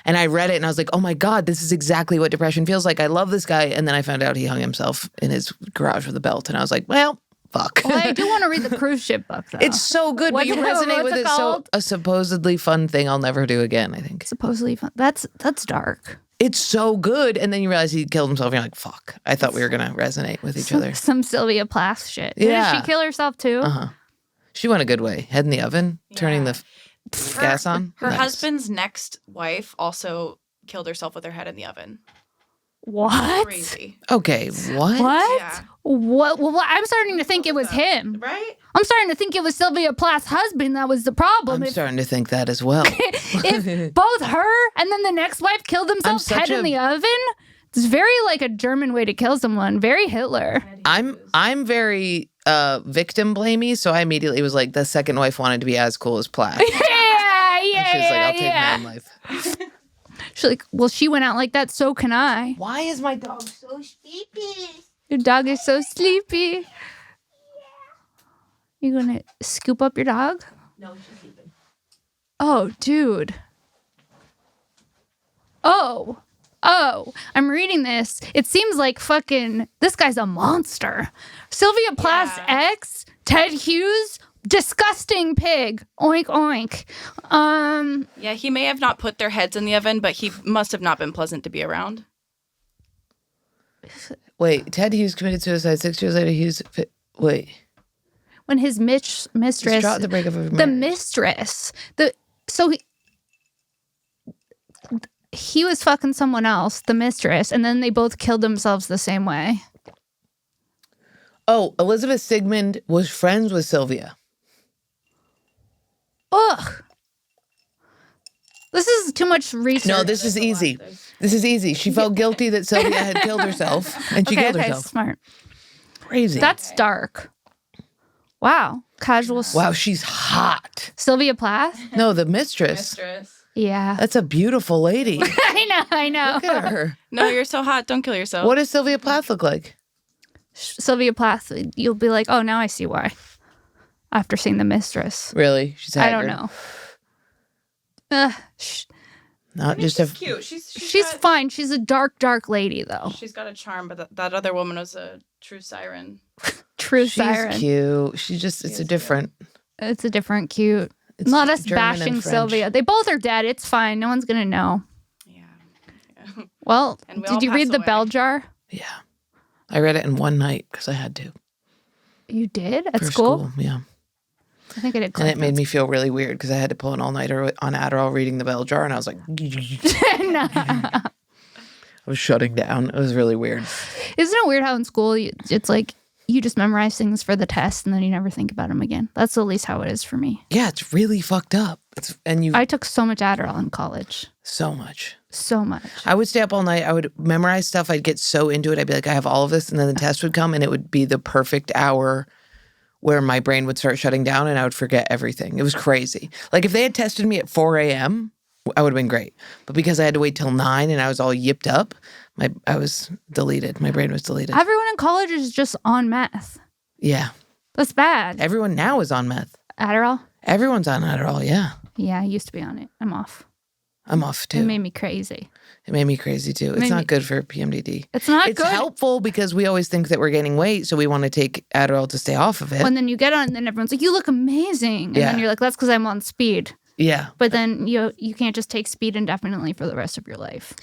B: And I read it and I was like, oh my God, this is exactly what depression feels like. I love this guy. And then I found out he hung himself in his garage with a belt. And I was like, well, fuck.
A: Well, I do want to read the cruise ship book, though.
B: It's so good, but you resonate with it. So
A: called?
B: a supposedly fun thing I'll never do again, I think.
A: Supposedly fun. That's dark.
B: It's so good. And then you realize he killed himself. And you're like, fuck. I thought we were going to resonate with each other.
A: Some Sylvia Plath shit.
B: Yeah.
A: Did she kill herself too?
B: She went a good way. Head in the oven, turning the gas on.
C: Her
B: Nice.
C: husband's next wife also killed herself with her head in the oven.
A: What?
C: Crazy.
B: Okay, what?
A: What?
C: Yeah.
A: What? Well, I'm starting to think it was him.
C: Right?
A: I'm starting to think it was Sylvia Plath's husband that was the problem.
B: I'm starting to think that as well.
A: If both her and then the next wife killed themselves head in the oven, it's very like a German way to kill someone. Very Hitler.
B: I'm very victim blamey, so I immediately was like, the second wife wanted to be as cool as Plath. And she was like, I'll take my own life.
A: She's like, well, she went out like that, so can I.
B: Why is my dog so sleepy?
A: Your dog is so sleepy. You gonna scoop up your dog?
C: No, she's sleeping.
A: Oh, dude. Oh, I'm reading this. It seems like fucking this guy's a monster. Sylvia Plath's ex, Ted Hughes, disgusting pig. Oink, oink.
C: Yeah, he may have not put their heads in the oven, but he must have not been pleasant to be around.
B: Wait, Ted Hughes committed suicide 6 years later. Wait.
A: When his mistress,
B: Distraught at the breakup of
A: the
B: marriage.
A: mistress, he was fucking someone else, the mistress, and then they both killed themselves the same way.
B: Oh, Elizabeth Sigmund was friends with Sylvia.
A: Ugh. This is too much research.
B: No, this is easy. This is easy. She felt guilty that Sylvia had killed herself, and she killed herself.
A: Smart.
B: Crazy.
A: That's dark. Wow. Casual.
B: Wow, she's hot.
A: Sylvia Plath?
B: No, the mistress.
A: Yeah.
B: That's a beautiful lady.
A: I know.
B: Look at her.
C: No, you're so hot. Don't kill yourself.
B: What does Sylvia Plath look like?
A: Sylvia Plath, you'll be like, oh, now I see why. After seeing The Mistress.
B: Really? She's haggard.
A: I don't know.
B: Not just a
C: cute.
A: She's fine. She's a dark lady, though.
C: She's got a charm, but that other woman was a true siren.
A: True siren.
B: She's cute. She's just, it's a different.
A: It's a different cute.
B: It's
A: Not us
B: German and
A: bashing
B: French.
A: Sylvia. They both are dead. It's fine. No one's going to know.
C: Yeah.
A: Well,
C: And we all
A: did you
C: pass
A: read The
C: away.
A: Bell Jar?
B: Yeah. I read it in one night because I had to.
A: You did? At
B: For
A: school?
B: Yeah.
A: I think I did.
B: And it made me feel really weird because I had to pull an all-nighter on Adderall reading The Bell Jar, and I was like, I was shutting down. It was really weird.
A: Isn't it weird how in school it's like you just memorize things for the test and then you never think about them again? That's at least how it is for me.
B: Yeah, it's really fucked up.
A: I took so much Adderall in college.
B: So much.
A: So much.
B: I would stay up all night. I would memorize stuff. I'd get so into it. I'd be like, I have all of this. And then the test would come and it would be the perfect hour where my brain would start shutting down and I would forget everything. It was crazy. Like if they had tested me at 4 a.m., I would have been great. But because I had to wait till 9 and I was all yipped up, I was deleted. My brain was deleted.
A: Everyone in college is just on meth.
B: Yeah.
A: That's bad.
B: Everyone now is on meth.
A: Adderall?
B: Everyone's on Adderall, yeah.
A: Yeah, I used to be on it. I'm off.
B: I'm off too.
A: It made me crazy.
B: It made me crazy too. It's not good for PMDD.
A: It's not
B: It's
A: good.
B: helpful because we always think that we're gaining weight, so we want to take Adderall to stay off of it.
A: When then you get on and then everyone's like, you look amazing. And then you're like, that's because I'm on speed.
B: Yeah.
A: But then you can't just take speed indefinitely for the rest of your life.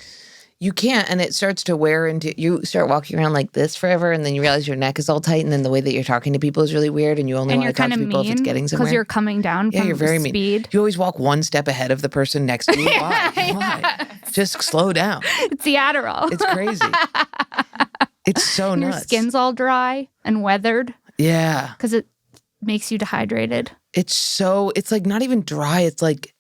B: You can't, and it starts to wear into you. Start walking around like this forever, and then you realize your neck is all tight, and then the way that you're talking to people is really weird, and you only want to talk to people if it's getting somewhere.
A: Because you're coming down from
B: you're very
A: speed.
B: mean. You always walk one step ahead of the person next to you. Why? Why? Just slow down.
A: It's the Adderall.
B: It's crazy. It's so
A: And
B: nuts.
A: your skin's all dry and weathered
B: Yeah.
A: because it makes you dehydrated.
B: It's like not even dry. It's like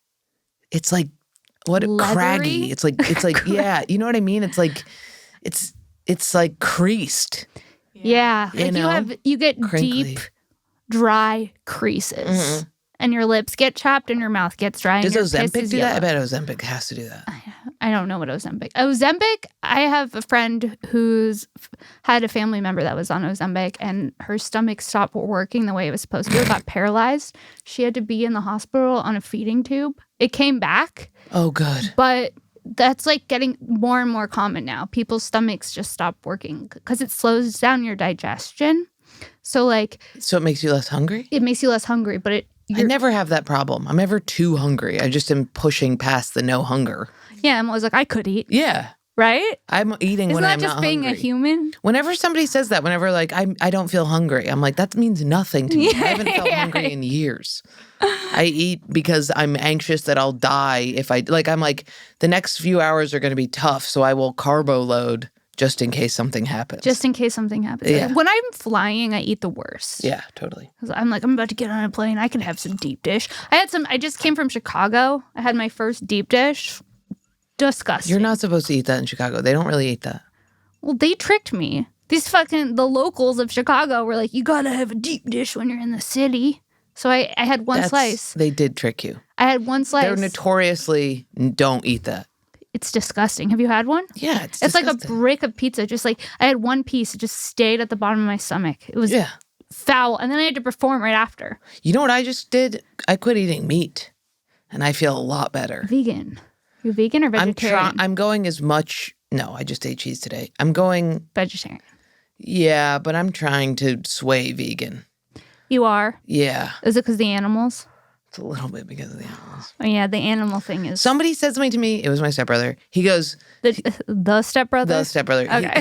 A: Leathery?
B: craggy. It's like yeah, you know what I mean? It's like creased.
A: Yeah.
B: You
A: Like
B: know?
A: you get
B: Crinkly.
A: deep, dry creases. And your lips get chapped and your mouth gets dry.
B: Does
A: and your piss
B: Ozempic
A: is
B: do that? I
A: yellow.
B: bet Ozempic has to do that.
A: I don't know what Ozempic. I have a friend who's had a family member that was on Ozempic and her stomach stopped working the way it was supposed to. It got paralyzed. She had to be in the hospital on a feeding tube. It came back.
B: Oh, good.
A: But that's like getting more and more common now. People's stomachs just stop working because it slows down your digestion. So it
B: makes you less hungry?
A: makes you less hungry, but
B: I never have that problem. I'm never too hungry. I just am pushing past the no hunger.
A: yeah, I'm always like, I could eat,
B: Yeah.
A: right?
B: I'm eating
A: Isn't
B: when
A: that
B: I'm
A: just
B: not
A: being
B: hungry.
A: a human?
B: Whenever somebody says that, whenever I don't feel hungry, I'm like, that means nothing to me. I haven't felt
A: Yeah.
B: hungry in years. I eat because I'm anxious that I'll die if I'm like, the next few hours are going to be tough, so I will carbo load just in case something happens.
A: Just in case something happens.
B: Yeah.
A: When I'm flying, I eat the worst.
B: Yeah, totally.
A: 'Cause I'm like, I'm about to get on a plane. I can have some deep dish. I just came from Chicago. I had my first deep dish. Disgusting.
B: You're not supposed to eat that in Chicago. They don't really eat that.
A: Well, they tricked me. The locals of Chicago were like, you gotta have a deep dish when you're in the city. So I had one slice.
B: They did trick you.
A: I had one slice.
B: They're notoriously don't eat that.
A: It's disgusting. Have you had one?
B: Yeah, it's
A: like a
B: disgusting.
A: brick of pizza. Just like I had one piece. It just stayed at the bottom of my stomach. It was foul. And then I had to perform right after.
B: You know what I just did? I quit eating meat, and I feel a lot better.
A: Vegan. You vegan or vegetarian?
B: I'm going as much. No, I just ate cheese today. I'm going
A: vegetarian.
B: Yeah, but I'm trying to sway vegan.
A: You are?
B: Yeah.
A: Is it because the animals?
B: It's a little bit because of the animals.
A: Oh yeah, the animal thing is.
B: Somebody said something to me. It was my stepbrother. He goes,
A: the stepbrother.
B: The stepbrother.
A: Okay.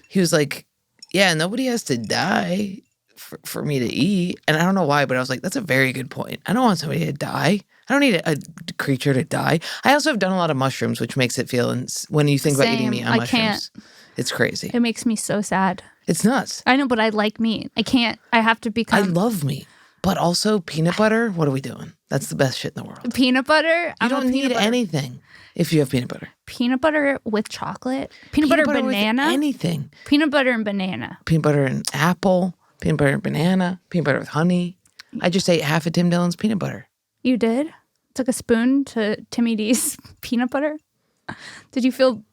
B: He was like, yeah, nobody has to die for me to eat. And I don't know why, but I was like, that's a very good point. I don't want somebody to die. I don't need a creature to die. I also have done a lot of mushrooms, which makes it feel, when you think about eating meat on mushrooms, it's crazy.
A: It makes me so sad.
B: It's nuts.
A: I know, but I like meat. I can't. I have to become.
B: I love meat. But also peanut butter, what are we doing? That's the best shit in the world.
A: Peanut butter?
B: You don't need anything if you have peanut butter.
A: Peanut butter with chocolate? Peanut butter banana?
B: With anything.
A: Peanut butter and banana.
B: Peanut butter and apple. Peanut butter and banana. Peanut butter with honey. I just ate half of Tim Dillon's peanut butter.
A: You did? Took a spoon to Timmy D's peanut butter? Do you feel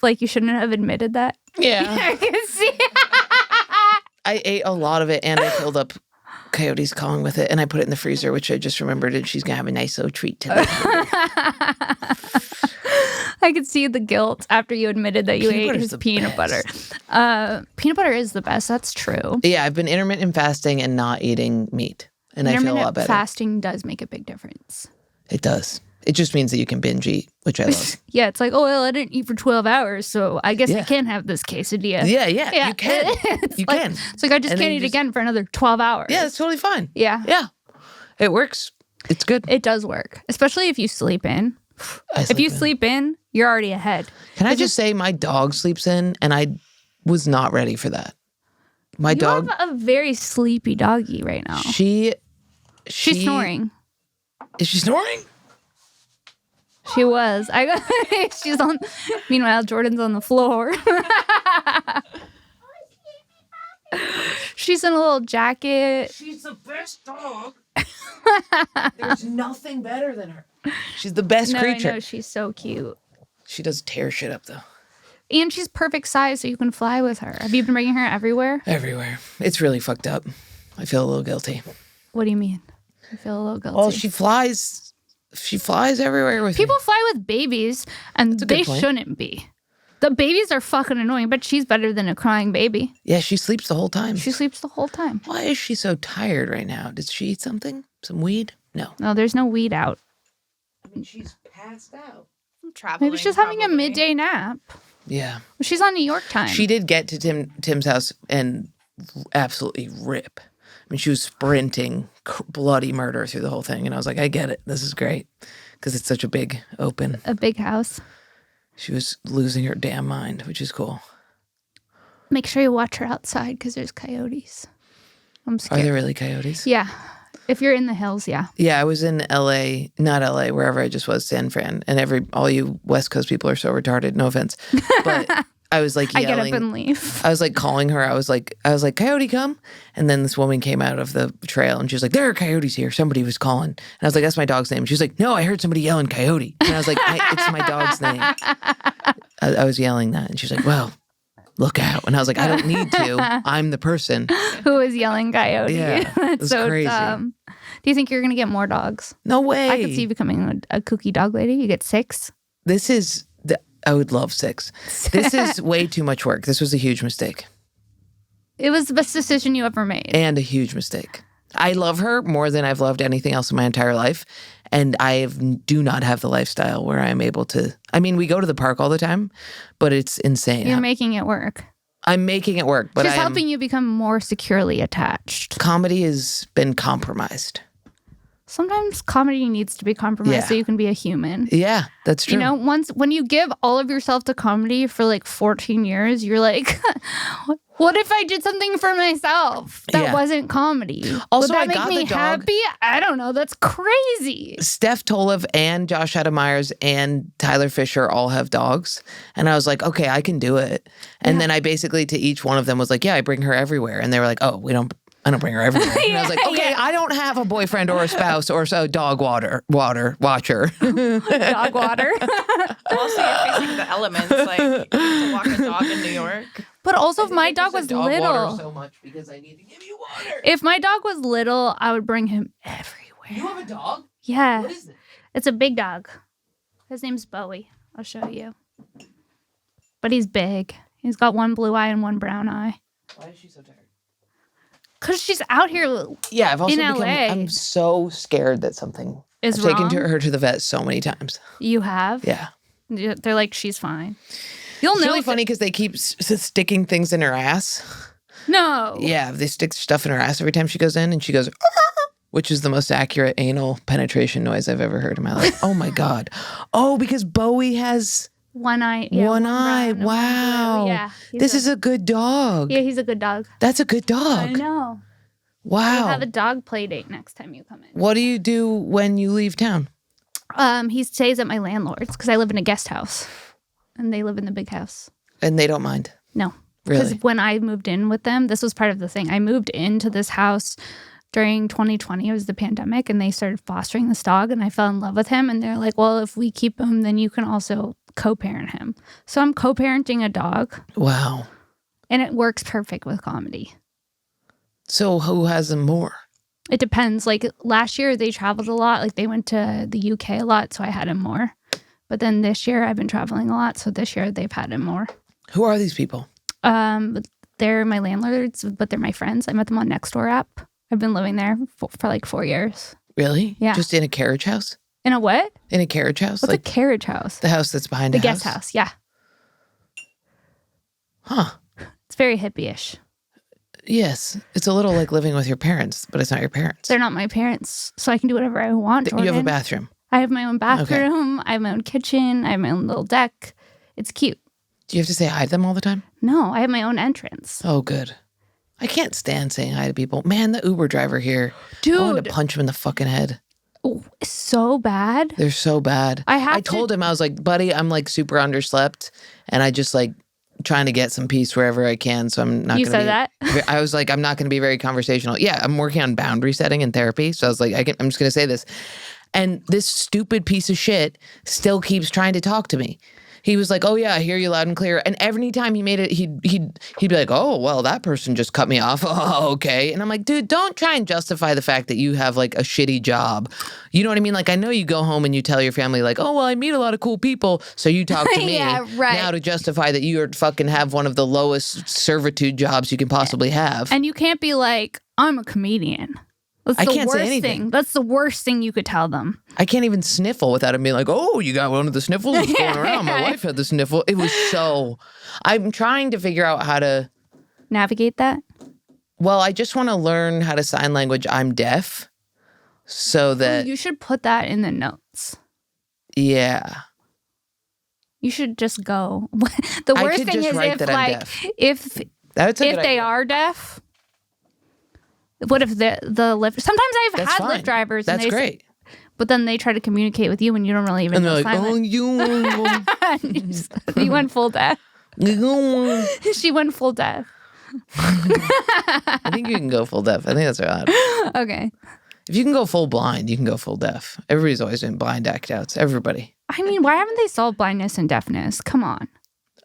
A: like you shouldn't have admitted that?
B: Yeah.
A: I can see.
B: I ate a lot of it and I filled up Coyote's calling with it and I put it in the freezer, which I just remembered, and she's gonna have a nice little treat today.
A: I could see the guilt after you admitted that you ate his peanut butter. Peanut butter is the best. That's true.
B: Yeah, I've been intermittent fasting and not eating meat, and I feel a lot better.
A: Fasting does make a big difference.
B: It does. It just means that you can binge eat, which I love.
A: Yeah, it's like, oh, well, I didn't eat for 12 hours, so I guess I can have this quesadilla.
B: Yeah, you can. You can.
A: It's like I just can't eat again for another 12 hours.
B: Yeah, it's totally fine.
A: Yeah.
B: Yeah. It works. It's good.
A: It does work, especially if you sleep in. If you sleep in, you're already ahead.
B: Can I just say my dog sleeps in, and I was not ready for that. My dog.
A: You have a very sleepy doggy right now.
B: She's
A: snoring.
B: Is she snoring?
A: She was. She's on. Meanwhile, Jordan's on the floor. She's in a little jacket.
B: She's the best dog. There's nothing better than her. She's the best creature.
A: I know, she's so cute.
B: She does tear shit up though.
A: And she's perfect size, so you can fly with her. Have you been bringing her everywhere?
B: Everywhere. It's really fucked up. I feel a little guilty.
A: What do you mean? I feel a little guilty.
B: Well, she flies everywhere with
A: People fly with babies, and they shouldn't be. The babies are fucking annoying, but she's better than a crying baby.
B: Yeah, she sleeps the whole time.
A: She sleeps the whole time.
B: Why is she so tired right now? Did she eat something? Some weed? No.
A: No, there's no weed out.
B: I mean, she's passed out.
C: Traveling,
A: maybe she's having a midday nap.
B: Yeah.
A: She's on New York time.
B: She did get to Tim's house and absolutely rip. I mean, she was sprinting bloody murder through the whole thing. And I was like, I get it. This is great. Because it's such a big open.
A: A big house.
B: She was losing her damn mind, which is cool.
A: Make sure you watch her outside because there's coyotes. I'm scared.
B: Are there really coyotes?
A: Yeah. If you're in the hills, yeah.
B: Yeah, I was in LA, not LA, wherever I just was, San Fran. And all you West Coast people are so retarded, no offense. But I was like yelling.
A: I get up and leave.
B: I was like calling her. I was like, coyote, come. And then this woman came out of the trail and she was like, there are coyotes here. Somebody was calling. And I was like, that's my dog's name. She was like, no, I heard somebody yelling coyote. And I was like, it's my dog's name. I was yelling that. And she was like, well, look out. And I was like, I don't need to. I'm the person.
A: Who is yelling coyote?
B: Yeah,
A: That's so
B: crazy.
A: Do you think you're going to get more dogs?
B: No way.
A: I could see you becoming a kooky dog lady. You get 6.
B: I would love 6. This is way too much work. This was a huge mistake.
A: It was the best decision you ever made.
B: And a huge mistake. I love her more than I've loved anything else in my entire life. And I do not have the lifestyle where I'm able to. I mean, we go to the park all the time, but it's insane.
A: You're making it work.
B: I'm making it work. But
A: she's helping you become more securely attached.
B: Comedy has been compromised.
A: Sometimes comedy needs to be compromised so you can be a human.
B: Yeah, that's true.
A: You know, when you give all of yourself to comedy for like 14 years, you're like, what if I did something for myself that wasn't comedy?
B: Also,
A: Would that
B: I
A: make
B: got
A: me
B: the dog.
A: happy? I don't know. That's crazy.
B: Steph Tolev and Josh Adam Myers and Tyler Fisher all have dogs. And I was like, okay, I can do it. And then I basically to each one of them was like, yeah, I bring her everywhere. And they were like, oh, I don't bring her everywhere. And I was like, okay, I don't have a boyfriend or a spouse or a dog watcher.
A: Dog water.
C: Also, you're facing the elements. Like, you have to walk a dog in New York.
A: But also, if my dog was
B: dog
A: little,
B: water so much because I need to give you water.
A: if my dog was little, I would bring him everywhere.
B: You have a dog?
A: Yeah.
B: What is it?
A: It's a big dog. His name's Bowie. I'll show you. But he's big. He's got one blue eye and one brown eye.
B: Why is she so tired?
A: Because she's out here.
B: Yeah, I've also
A: in
B: become.
A: LA.
B: I'm so scared that something
A: Is
B: I've taken
A: wrong?
B: her to the vet so many times.
A: You have?
B: Yeah.
A: They're like, she's fine. You'll
B: It's
A: know.
B: really funny because they keep sticking things in her ass.
A: No.
B: Yeah, they stick stuff in her ass every time she goes in, and she goes, "Ah," which is the most accurate anal penetration noise I've ever heard in my life. Oh my God. Oh, because Bowie has
A: One eye. Yeah,
B: one eye.
A: brown and one
B: Wow.
A: blue. Yeah.
B: This is a good dog.
A: Yeah, he's a good dog.
B: That's a good dog.
A: I know.
B: Wow.
A: We'll have a dog play date next time you come in.
B: What do you do when you leave town?
A: He stays at my landlord's because I live in a guest house, and they live in the big house.
B: And they don't mind.
A: No, because
B: Really?
A: when I moved in with them, this was part of the thing. I moved into this house during 2020. It was the pandemic, and they started fostering this dog, and I fell in love with him. And they're like, "Well, if we keep him, then you can also co-parent him." So I'm co-parenting a dog,
B: Wow.
A: and it works perfect with comedy.
B: So who has them more?
A: It depends. Like last year, they traveled a lot. Like they went to the UK a lot, so I had him more. But then this year, I've been traveling a lot, so this year they've had him more.
B: Who are these people?
A: They're my landlords, but they're my friends. I met them on Nextdoor app. I've been living there for like 4 years.
B: Really?
A: Yeah.
B: Just in a carriage house?
A: In a what?
B: In a carriage house?
A: What's
B: like
A: a carriage house?
B: the house that's behind
A: The
B: a
A: guest house. Yeah.
B: Huh.
A: It's very hippie-ish.
B: Yes. It's a little like living with your parents, but it's not your parents.
A: They're not my parents, so I can do whatever I want, Jordan.
B: You have a bathroom.
A: I have my own bathroom. I have my own kitchen. I have my own little deck. It's cute.
B: Do you have to say hi to them all the time?
A: No, I have my own entrance.
B: Oh, good. I can't stand saying hi to people. Man, the Uber driver here. I wanted
A: Dude.
B: to punch him in the fucking head.
A: Oh, it's so bad.
B: They're so bad.
A: I
B: told him, I was like, buddy, I'm like super underslept and I just like trying to get some peace wherever I can. So I'm not
A: You
B: gonna
A: said that?
B: I was like, I'm not going to be very conversational. Yeah, I'm working on boundary setting in therapy. So I was like, I'm just going to say this. And this stupid piece of shit still keeps trying to talk to me. He was like, oh, yeah, I hear you loud and clear. And every time he made it, he'd be like, oh, well, that person just cut me off. Oh, okay. And I'm like, dude, don't try and justify the fact that you have like a shitty job. You know what I mean? Like, I know you go home and you tell your family like, oh, well, I meet a lot of cool people. So you talk to me
A: Yeah, right.
B: now to justify that you fucking have one of the lowest servitude jobs you can possibly have.
A: And you can't be like, I'm a comedian. That's
B: I
A: the
B: can't say
A: worst
B: anything.
A: thing. That's the worst thing you could tell them.
B: I can't even sniffle without him being like, oh, you got one of the sniffles that's going around. My wife had the sniffle. It was so... I'm trying to figure out how to...
A: Navigate that?
B: Well, I just want to learn how to sign language. I'm deaf. So that...
A: You should put that in the notes.
B: Yeah.
A: You should just go. The
B: I
A: worst
B: could
A: thing
B: just
A: is
B: write
A: if
B: that I'm
A: like
B: deaf.
A: if
B: That's a
A: if
B: good
A: they
B: idea.
A: are deaf. What if the Lyft? Sometimes I've
B: That's
A: had
B: fine.
A: Lyft drivers.
B: That's
A: and they,
B: great.
A: But then they try to communicate with you, and you don't really even
B: And
A: know
B: they're like,
A: sign
B: oh,
A: language.
B: you...
A: You went full deaf. She went full deaf.
B: I think you can go full deaf. I think that's right.
A: Okay.
B: If you can go full blind, you can go full deaf. Everybody's always doing blind act outs. Everybody.
A: I mean, why haven't they solved blindness and deafness? Come on.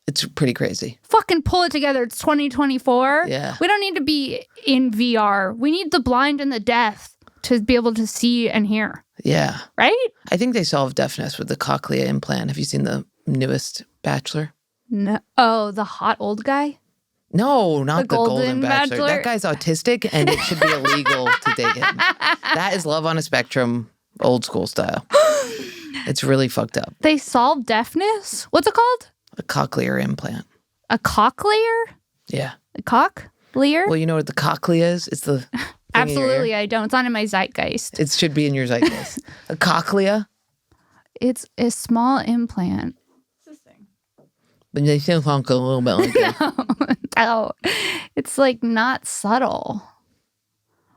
B: It's pretty crazy.
A: Fucking pull it together. It's 2024.
B: Yeah.
A: We don't need to be in VR. We need the blind and the deaf to be able to see and hear.
B: Yeah.
A: Right?
B: I think they solved deafness with the cochlea implant. Have you seen the newest Bachelor?
A: No. Oh, the hot old guy?
B: No, not the Golden
A: Golden
B: Bachelor.
A: Bachelor?
B: That guy's autistic and it should be illegal to date him. That is love on a spectrum, old school style. It's really fucked up.
A: They solved deafness? What's it called?
B: A cochlear implant.
A: A cochlear?
B: Yeah.
A: A cochlear?
B: Well, you know what the cochlea is? It's the thing in your ear?
A: Absolutely, I don't. It's not in my zeitgeist.
B: It should be in your zeitgeist. A cochlea?
A: It's a small implant.
B: But they still honk a little bit like that.
A: No, it's like not subtle.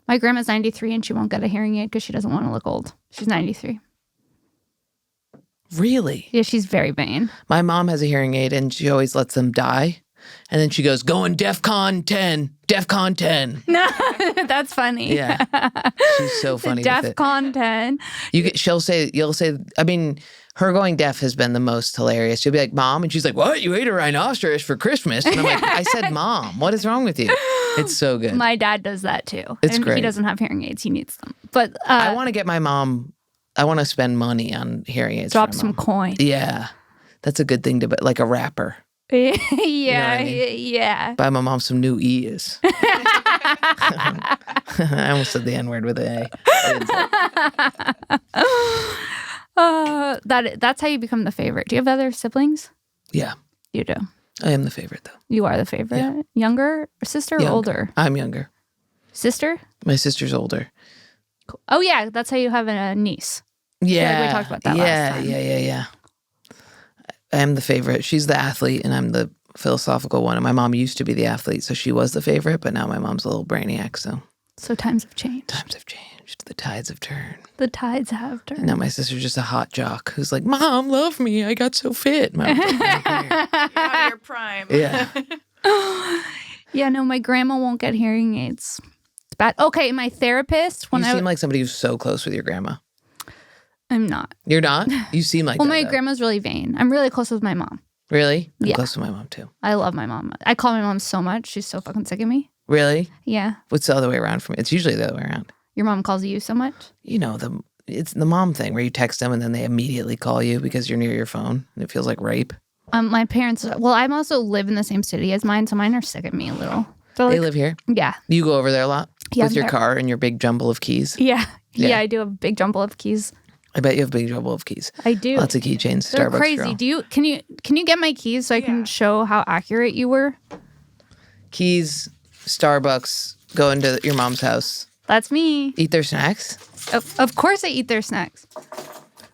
A: My grandma's 93 and she won't get a hearing aid because she doesn't want to look old. She's 93.
B: Really?
A: Yeah, she's very vain.
B: My mom has a hearing aid and she always lets them die. And then she goes, going DEFCON 10, DEFCON 10.
A: No, that's funny.
B: Yeah. She's so funny with it.
A: DEFCON 10.
B: You'll say, I mean, her going deaf has been the most hilarious. She'll be like, Mom, and she's like, what? You ate a rhinoceros for Christmas? And I'm like, I said, Mom, what is wrong with you? It's so good.
A: My dad does that too.
B: It's
A: and
B: great.
A: He doesn't have hearing aids. He needs them. But
B: I want to get my mom, I want to spend money on hearing aids.
A: drop
B: for my
A: some
B: mom.
A: coin.
B: Yeah. That's a good thing to, like a rapper.
A: Yeah,
B: I mean?
A: yeah.
B: Buy my mom some new ears. I almost said the N-word with an A. I didn't say it.
A: That's how you become the favorite. Do you have other siblings?
B: Yeah.
A: You do.
B: I am the favorite, though.
A: You are the favorite.
B: Yeah.
A: Younger sister or
B: Younger.
A: older?
B: I'm younger.
A: Sister?
B: My sister's older.
A: Cool. Oh, yeah. That's how you have a niece.
B: Yeah.
A: Like we talked about that last time.
B: Yeah. I am the favorite. She's the athlete, and I'm the philosophical one. And my mom used to be the athlete, so she was the favorite, but now my mom's a little brainiac, so.
A: So times have changed.
B: Times have changed. The tides have turned.
A: The tides have
B: And
A: turned.
B: now my sister's just a hot jock who's like, Mom, love me. I got so fit. Mom's like,
C: You're on your prime.
B: yeah.
A: Yeah, no, my grandma won't get hearing aids. It's bad. Okay, my therapist,
B: You seem like somebody who's so close with your grandma.
A: I'm not.
B: You're not? You seem like
A: Well,
B: that,
A: my
B: though.
A: grandma's really vain. I'm really close with my mom.
B: Really? I'm
A: Yeah.
B: close to my mom, too.
A: I love my mom. I call my mom so much. She's so fucking sick of me.
B: Really?
A: Yeah.
B: What's the other way around for me? It's usually the other way around.
A: Your mom calls you so much?
B: You know, it's the mom thing where you text them and then they immediately call you because you're near your phone and it feels like rape.
A: My parents, well, I'm also live in the same city as mine, so mine are sick of me a little. They're
B: They
A: like,
B: live here.
A: yeah.
B: You go over there a lot
A: Yeah,
B: with
A: I'm
B: your
A: there.
B: car and your big jumble of keys.
A: Yeah.
B: Yeah.
A: Yeah, I do have a big jumble of keys.
B: I bet you have a big jumble of keys.
A: I do.
B: Lots of keychains.
A: They're
B: Starbucks
A: crazy.
B: girl.
A: Can you get my keys so I can show how accurate you were?
B: Keys, Starbucks, go into your mom's house,
A: That's me.
B: eat their snacks.
A: Of course I eat their snacks.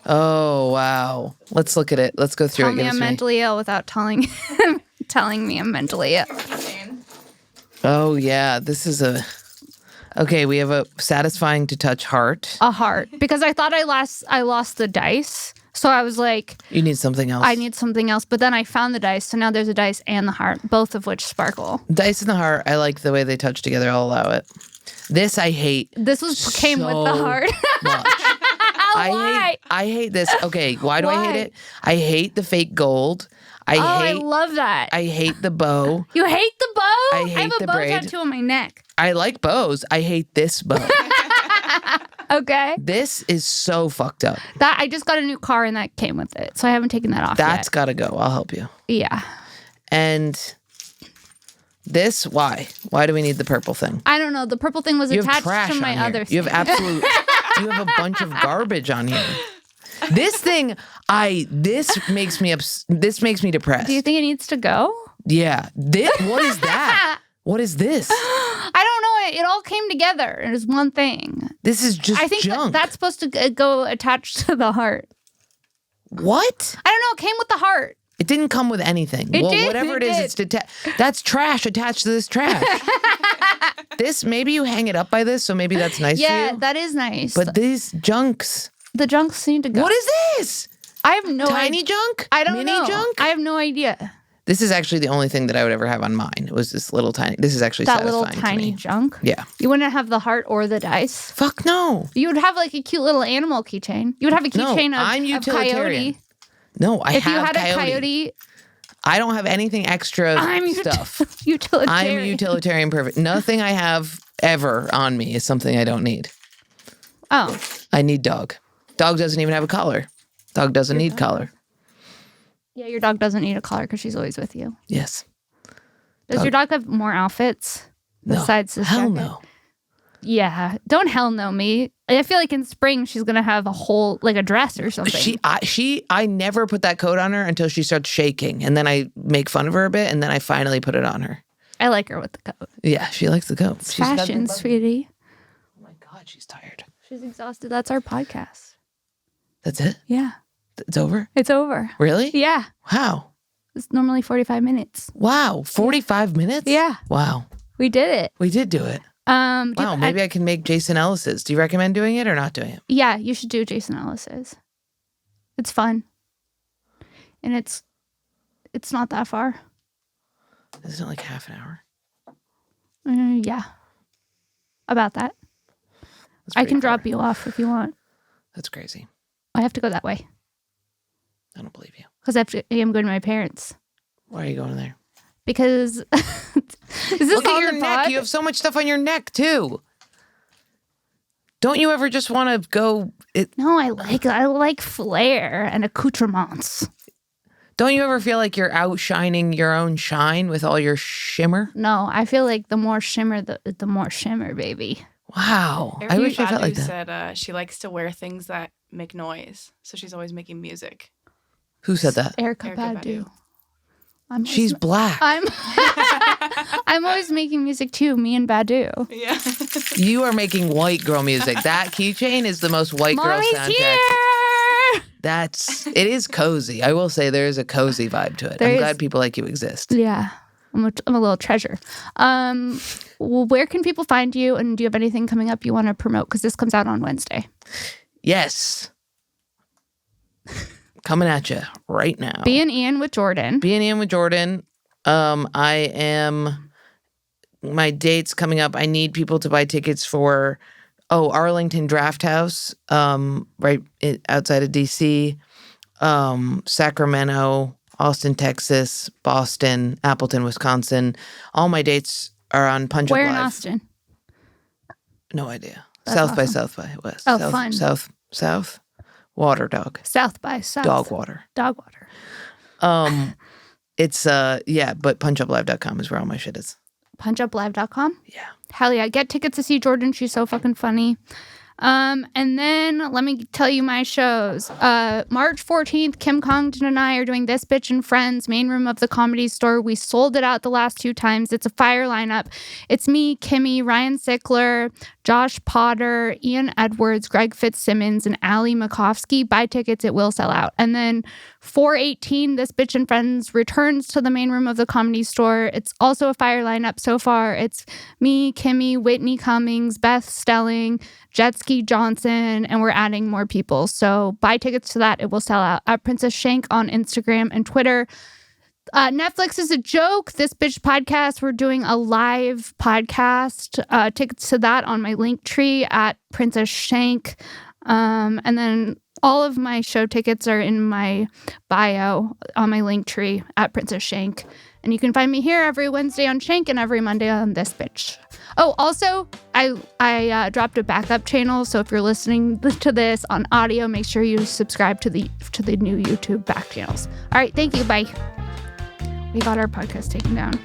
B: Oh, wow. Let's look at it. Let's go through
A: Tell
B: it.
A: me
B: Give us
A: I'm
B: me.
A: mentally ill without telling me I'm mentally ill.
B: Oh, yeah. This is okay, we have a satisfying to touch heart.
A: A heart. Because I thought I lost the dice. So I was like,
B: You need something else.
A: I need something else. But then I found the dice. So now there's a dice and the heart, both of which sparkle.
B: Dice in the heart. I like the way they touch together. I'll allow it. This I hate
A: This came with the
B: so
A: heart.
B: much.
A: Why?
B: I hate this. Okay, why do I
A: Why?
B: hate it? I hate the fake gold. I
A: love that.
B: I hate the bow.
A: You hate the bow?
B: I hate
A: have a
B: the
A: bow
B: braid.
A: tattoo on my neck.
B: I like bows. I hate this bow.
A: Okay.
B: This is so fucked up.
A: That I just got a new car and that came with it. So I haven't taken that off
B: That's got to go. I'll help you.
A: yet. Yeah.
B: And this, why? Why do we need the purple thing?
A: I don't know. The purple thing was
B: You have
A: attached
B: trash
A: to my
B: on here.
A: other
B: You have absolute. You have a bunch of garbage on here. This thing, this makes me this makes me depressed.
A: Do you think it needs to go?
B: Yeah. What is that? What is this?
A: I don't know. It all came together. It was one thing.
B: This is just
A: I think
B: junk.
A: that's supposed to go attached to the heart.
B: What?
A: I don't know. It came with the heart.
B: It didn't come with anything.
A: It did,
B: Whatever
A: it
B: it is,
A: did.
B: that's trash attached to this trash. This, maybe you hang it up by this, so maybe that's nice for
A: Yeah,
B: you.
A: that is nice.
B: But these junks.
A: the junks need to go.
B: What is this?
A: I have no
B: Tiny
A: idea.
B: junk?
A: I don't
B: Mini
A: know.
B: junk?
A: I have no idea.
B: This is actually the only thing that I would ever have on mine. It was this little tiny. This is actually
A: That
B: satisfying
A: little
B: to
A: tiny
B: me.
A: junk.
B: Yeah.
A: You wouldn't have the heart or the dice.
B: Fuck no.
A: You would have like a cute little animal keychain. You would have a
B: No,
A: keychain
B: I'm
A: of
B: utilitarian.
A: coyote.
B: No, I
A: If
B: have
A: you had
B: coyote.
A: a coyote,
B: I don't have anything extra
A: I'm
B: stuff.
A: utilitarian.
B: I'm utilitarian perfect. Nothing I have ever on me is something I don't need.
A: Oh,
B: I need dog. Dog doesn't even have a collar. Dog doesn't need collar.
A: yeah. Your dog doesn't need a collar because she's always with you.
B: Yes.
A: Does your dog have more outfits
B: No.
A: besides this
B: Hell
A: jacket?
B: no.
A: Yeah, don't hell no me. I feel like in spring she's gonna have a whole like a dress or something.
B: I never put that coat on her until she starts shaking, and then I make fun of her a bit, and then I finally put it on her.
A: I like her with the coat.
B: Yeah, she likes the coat.
A: It's
B: She's got
A: fashion,
B: the-
A: sweetie.
B: she's tired.
A: She's exhausted. That's our podcast.
B: That's it?
A: Yeah.
B: It's over?
A: It's over.
B: Really?
A: Yeah.
B: Wow.
A: It's normally 45 minutes.
B: Wow. 45 minutes?
A: Yeah.
B: Wow.
A: We did it.
B: We did do it. Wow. Maybe I can make Jason Ellis's. Do you recommend doing it or not doing it?
A: Yeah, you should do Jason Ellis's. It's fun. And it's not that far.
B: Isn't it like half an hour?
A: Yeah. About that. I can drop you off if you want.
B: That's crazy.
A: I have to go that way.
B: I don't believe you.
A: Because I am going to my parents.
B: Why are you going there?
A: Because is this
B: Look at
A: on
B: your
A: the
B: neck.
A: pod?
B: You have so much stuff on your neck too. Don't you ever just want to go?
A: No, I like flair and accoutrements.
B: Don't you ever feel like you're outshining your own shine with all your shimmer?
A: No, I feel like the more shimmer, the more shimmer, baby.
B: Wow. I wish I felt like that.
C: Said she likes to wear things that make noise, so she's always making music.
B: Who said that?
A: Erykah Badu.
B: She's black.
A: I'm always making music too. Me and Badu.
C: Yeah.
B: You are making white girl music. That keychain is the most white girl
A: Mommy's
B: soundtrack.
A: Here!
B: It is cozy. I will say there is a cozy vibe to it. I'm glad people like you exist.
A: Yeah. I'm a little treasure. Well, where can people find you? And do you have anything coming up you want to promote? Because this comes out on Wednesday.
B: Yes. Coming at you right now.
A: Be and Ian with Jordan.
B: My date's coming up. I need people to buy tickets for Arlington Draft House, right outside of DC, Sacramento, Austin, Texas, Boston, Appleton, Wisconsin. All my dates are on Punch Up Live.
A: Where in Austin?
B: No idea.
A: That's
B: South by
A: awesome.
B: Southwest.
A: Oh,
B: South,
A: fun.
B: South. Water dog.
A: South by South.
B: Dog water.
A: Dog water.
B: It's but punchuplive.com is where all my shit is.
A: Punchuplive.com?
B: Yeah.
A: Hell yeah. Get tickets to see Jordan. She's so fucking funny. And then let me tell you my shows. March 14th, Kim Congdon and I are doing This Bitch and Friends, main room of the Comedy Store. We sold it out the last 2 times. It's a fire lineup. It's me, Kimmy, Ryan Sickler, Josh Potter, Ian Edwards, Greg Fitzsimmons, and Ali Makovsky. Buy tickets, it will sell out. And then 4/18, This Bitch and Friends returns to the main room of the Comedy Store. It's also a fire lineup so far. It's me, Kimmy, Whitney Cummings, Beth Stelling, Jetski Johnson, and we're adding more people. So buy tickets to that. It will sell out at Princess Shank on Instagram and Twitter. Netflix is a joke. This Bitch podcast, we're doing a live podcast. Tickets to that on my link tree at Princess Shank. And then all of my show tickets are in my bio on my link tree at Princess Shank. And you can find me here every Wednesday on Shank and every Monday on This Bitch. Oh, also, I dropped a backup channel, so if you're listening to this on audio, make sure you subscribe to the new YouTube back channels. All right, thank you. Bye. We got our podcast taken down.